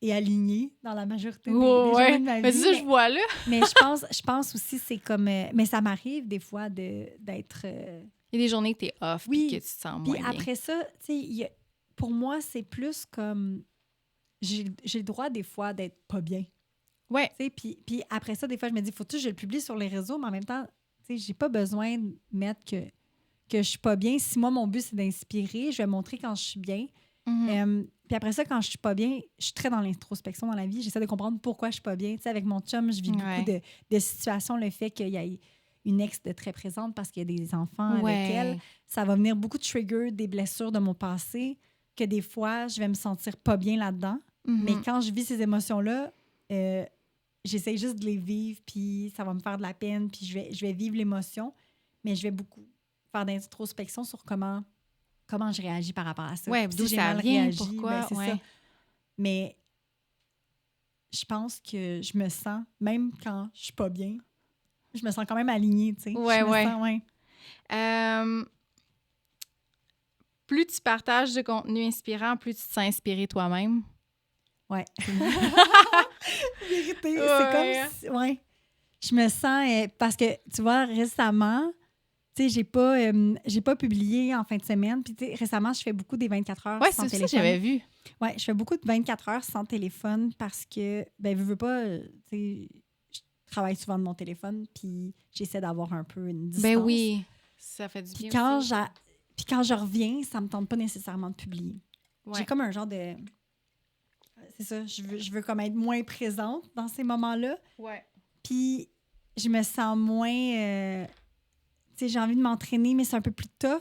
et alignée dans la majorité des journées de ma vie. Mais c'est ça que je vois là. Mais je pense aussi, c'est comme... mais ça m'arrive des fois d'être... Il y a des journées que tu es off oui. puis que tu te sens puis moins bien. après ça, tu sais, pour moi, c'est plus comme... J'ai le droit des fois d'être pas bien. Ouais. Puis après ça, des fois, je me dis, faut-tu que je le publie sur les réseaux, mais en même temps, tu sais, j'ai pas besoin de mettre que je suis pas bien. Si moi, mon but, c'est d'inspirer, je vais montrer quand je suis bien. Puis après ça, quand je suis pas bien, je suis très dans l'introspection dans la vie. J'essaie de comprendre pourquoi je suis pas bien. Tu sais, avec mon chum, je vis beaucoup de situations. Le fait qu'il y ait une ex de très présente parce qu'il y a des enfants avec elle, ça va venir beaucoup de trigger, des blessures de mon passé, que des fois, je vais me sentir pas bien là-dedans. Mais quand je vis ces émotions-là, j'essaie juste de les vivre, puis ça va me faire de la peine, puis je vais vivre l'émotion, mais je vais beaucoup faire d'introspection sur comment je réagis par rapport à ça. Oui, d'où ça vient, pourquoi, c'est ça. Mais je pense que je me sens, même quand je suis pas bien, je me sens quand même alignée, tu sais. Plus tu partages de contenu inspirant, plus tu te sens inspiré toi-même. Ouais. Vérité, c'est comme si, je me sens parce que tu vois récemment, tu sais, j'ai pas publié en fin de semaine, puis tu sais, récemment je fais beaucoup des 24 heures sans téléphone. Ouais, c'est ça j'avais vu. Ouais, je fais beaucoup de 24 heures sans téléphone parce que veux pas, tu sais, je travaille souvent de mon téléphone, puis j'essaie d'avoir un peu une distance. Ben oui, ça fait du bien aussi. Puis quand je reviens, ça me tente pas nécessairement de publier. Ouais. J'ai comme un genre de... C'est ça, je veux comme être moins présente dans ces moments-là. Ouais. Puis je me sens moins... tu sais, j'ai envie de m'entraîner, mais c'est un peu plus tough.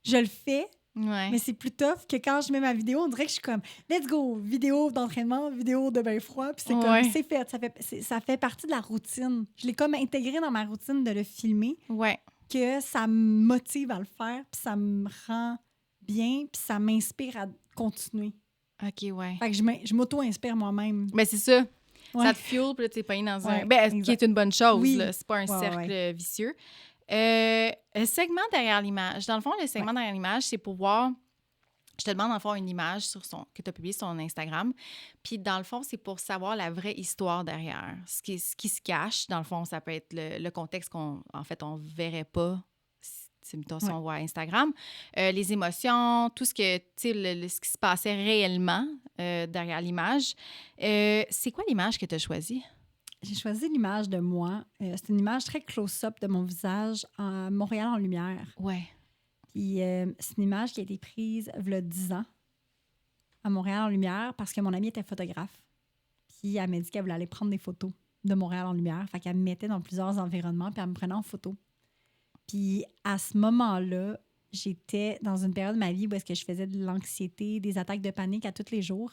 Je le fais, mais c'est plus tough que quand je mets ma vidéo. On dirait que je suis comme, let's go, vidéo d'entraînement, vidéo de bain froid. Puis c'est comme, c'est fait. Ça fait partie de la routine. Je l'ai comme intégré dans ma routine de le filmer. Ouais. Que ça me motive à le faire, puis ça me rend bien, puis ça m'inspire à continuer. OK, ouais. Fait que je m'auto-inspire moi-même. Ben c'est ça. Ouais. Ça te fuel, puis là, t'es pas dans un... Ben, qui est une bonne chose, oui. là. C'est pas un cercle vicieux. Le segment derrière l'image. Dans le fond, le segment derrière l'image, c'est pour voir... Je te demande d'en faire une image que tu as publiée sur ton Instagram. Puis, dans le fond, c'est pour savoir la vraie histoire derrière. Ce qui se cache, dans le fond, ça peut être le contexte qu'on ne verrait pas si on voit Instagram. Les émotions, tout ce que, ce qui se passait réellement derrière l'image. C'est quoi l'image que tu as choisie? J'ai choisi l'image de moi. C'est une image très close-up de mon visage à Montréal en lumière. Ouais. Puis c'est une image qui a été prise il y a 10 ans à Montréal en lumière parce que mon amie était photographe. Puis elle m'a dit qu'elle voulait aller prendre des photos de Montréal en lumière. Fait qu'elle me mettait dans plusieurs environnements puis elle me prenait en photo. Puis à ce moment-là, j'étais dans une période de ma vie où est-ce que je faisais de l'anxiété, des attaques de panique à tous les jours.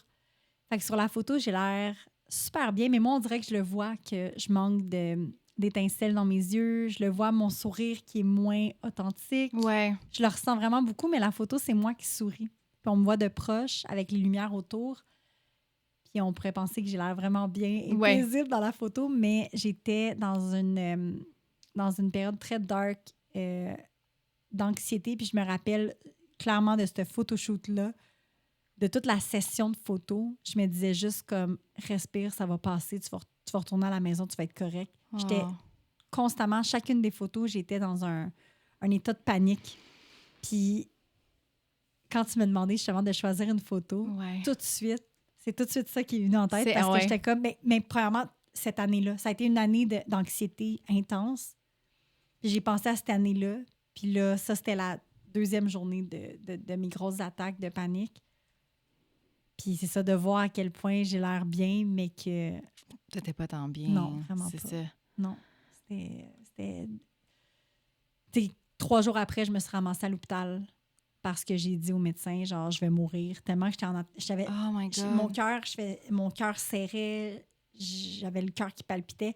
Fait que sur la photo, j'ai l'air super bien, mais moi, on dirait que je le vois que je manque d'étincelles dans mes yeux. Je le vois, mon sourire qui est moins authentique. Ouais. Je le ressens vraiment beaucoup, mais la photo, c'est moi qui souris. Puis on me voit de proche avec les lumières autour. Puis on pourrait penser que j'ai l'air vraiment bien et paisible dans la photo, mais j'étais dans une période très dark d'anxiété. Puis je me rappelle clairement de ce photoshoot-là, de toute la session de photos. Je me disais juste comme, respire, ça va passer, tu vas retourner à la maison, tu vas être correct. Oh. J'étais constamment, chacune des photos, j'étais dans un état de panique. Puis quand tu me demandais justement de choisir une photo, tout de suite, c'est tout de suite ça qui est venu en tête parce que j'étais comme, mais premièrement, cette année-là, ça a été une année d'anxiété intense. Puis j'ai pensé à cette année-là. Puis là, ça, c'était la deuxième journée de mes grosses attaques de panique. Puis c'est ça, de voir à quel point j'ai l'air bien, mais que... T'étais pas tant bien. Non, vraiment c'est pas. Ça. Non, c'était... Tu sais, 3 jours après, je me suis ramassée à l'hôpital parce que j'ai dit au médecin, genre, je vais mourir. Tellement que j'avais... Oh my God. Mon cœur serrait, j'avais le cœur qui palpitait.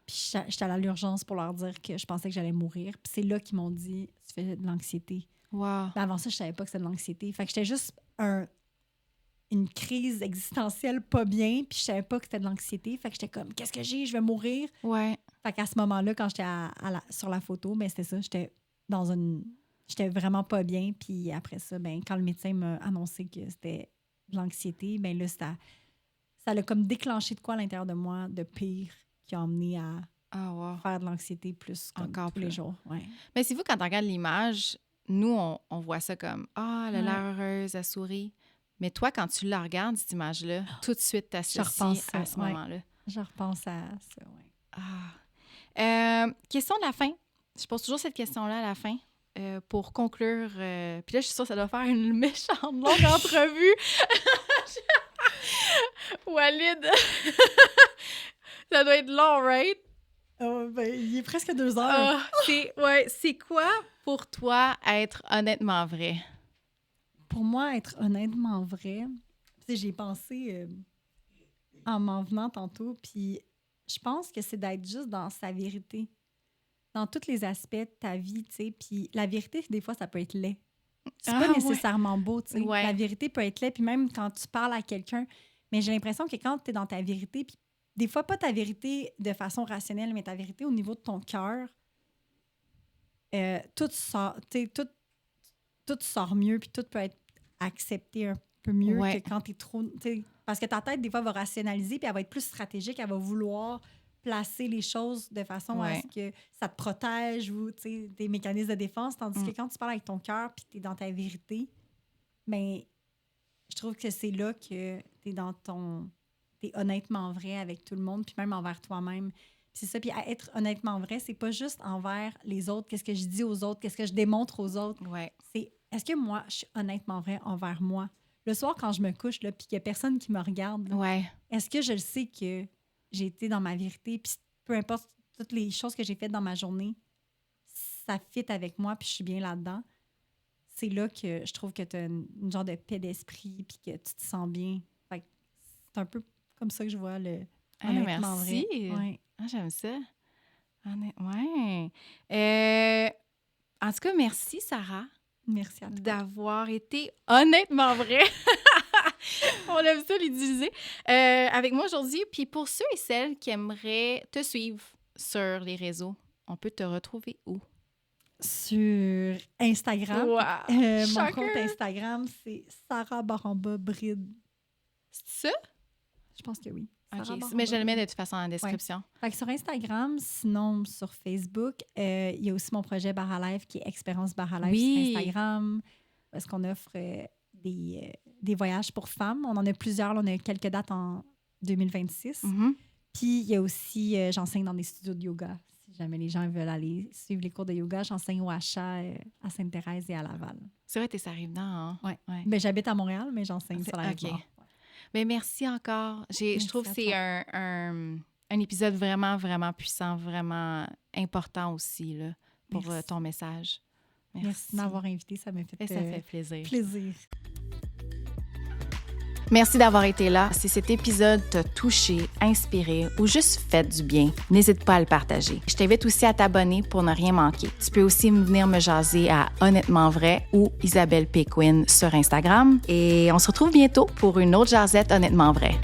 Puis j'étais à l'urgence pour leur dire que je pensais que j'allais mourir. Puis c'est là qu'ils m'ont dit, tu fais de l'anxiété. Wow. Mais avant ça, je savais pas que c'était de l'anxiété. Fait que j'étais juste une crise existentielle pas bien, puis je savais pas que c'était de l'anxiété. Fait que j'étais comme, qu'est-ce que j'ai? Je vais mourir. Ouais. Fait qu'à ce moment-là, quand j'étais sur la photo, ben c'était ça, j'étais vraiment pas bien. Puis après ça, ben quand le médecin m'a annoncé que c'était de l'anxiété, ben là, ça l'a comme déclenché de quoi à l'intérieur de moi de pire qui a emmené à faire de l'anxiété plus comme encore tous les jours. Ouais. Mais c'est vous, quand on regarde l'image, nous, on voit ça comme « Ah, elle a l'air heureuse, elle sourit ». Mais toi, quand tu la regardes, cette image-là, tout de suite, t'associes à ce moment-là. Je repense à ça, oui. Question de la fin. Je pose toujours cette question-là à la fin. Pour conclure, puis là, je suis sûre que ça doit faire une méchante longue entrevue. Walid, ça doit être long, right? Ben, il est presque 2 heures. C'est quoi pour toi être honnêtement vrai? Pour moi, être honnêtement vrai, j'ai pensé en m'en venant tantôt, puis je pense que c'est d'être juste dans sa vérité, dans tous les aspects de ta vie, tu sais. Puis la vérité, des fois, ça peut être laid. C'est pas nécessairement beau, tu sais. Ouais. La vérité peut être laid, puis même quand tu parles à quelqu'un, mais j'ai l'impression que quand tu es dans ta vérité, puis des fois, pas ta vérité de façon rationnelle, mais ta vérité au niveau de ton cœur, tout sort mieux, puis tout peut être accepté un peu mieux que quand tu es trop... Parce que ta tête, des fois, va rationaliser, puis elle va être plus stratégique, elle va vouloir placer les choses de façon à ce que ça te protège ou des mécanismes de défense, tandis que quand tu parles avec ton cœur puis tu es dans ta vérité, ben je trouve que c'est là que tu es dans ton... T'es honnêtement vrai avec tout le monde, puis même envers toi-même. Puis c'est ça. Puis à être honnêtement vrai, c'est pas juste envers les autres, qu'est-ce que je dis aux autres, qu'est-ce que je démontre aux autres. Ouais. C'est est-ce que moi, je suis honnêtement vrai envers moi? Le soir, quand je me couche, là, puis qu'il y a personne qui me regarde, est-ce que je le sais que j'ai été dans ma vérité? Puis peu importe toutes les choses que j'ai faites dans ma journée, ça fit avec moi, puis je suis bien là-dedans. C'est là que je trouve que tu as une genre de paix d'esprit, puis que tu te sens bien. Fait que c'est un peu comme ça que je vois le honnêtement merci. vrai. Ouais. J'aime ça. Ouais. En tout cas, merci, Sarah. Merci à toi. D'avoir été honnêtement vraie. On aime ça l'utiliser. Avec moi aujourd'hui. Puis pour ceux et celles qui aimeraient te suivre sur les réseaux, on peut te retrouver où? Sur Instagram. Wow. Mon compte Instagram, c'est Sarah Baramba Bride. C'est ça? Je pense que oui. OK. Mais je le mets de toute façon en description. Fait que sur Instagram, sinon sur Facebook, il y a aussi mon projet Baralive qui est Expérience Baralive sur Instagram. Parce qu'on offre des voyages pour femmes. On en a plusieurs. Là, on a quelques dates en 2026. Mm-hmm. Puis il y a aussi, j'enseigne dans des studios de yoga. Si jamais les gens veulent aller suivre les cours de yoga, j'enseigne au Achat à Sainte-Thérèse et à Laval. C'est vrai, t'es ça arrive hein? Oui. Ben, j'habite à Montréal, mais j'enseigne sur la rive nord. Mais merci encore. Je trouve que c'est un épisode vraiment, vraiment puissant, vraiment important aussi là, pour ton message. Merci de m'avoir invité. Ça m'a fait plaisir. Merci d'avoir été là. Si cet épisode t'a touché, inspiré ou juste fait du bien, n'hésite pas à le partager. Je t'invite aussi à t'abonner pour ne rien manquer. Tu peux aussi venir me jaser à Honnêtement Vrai ou Isabelle Péquin sur Instagram. Et on se retrouve bientôt pour une autre jasette Honnêtement Vrai.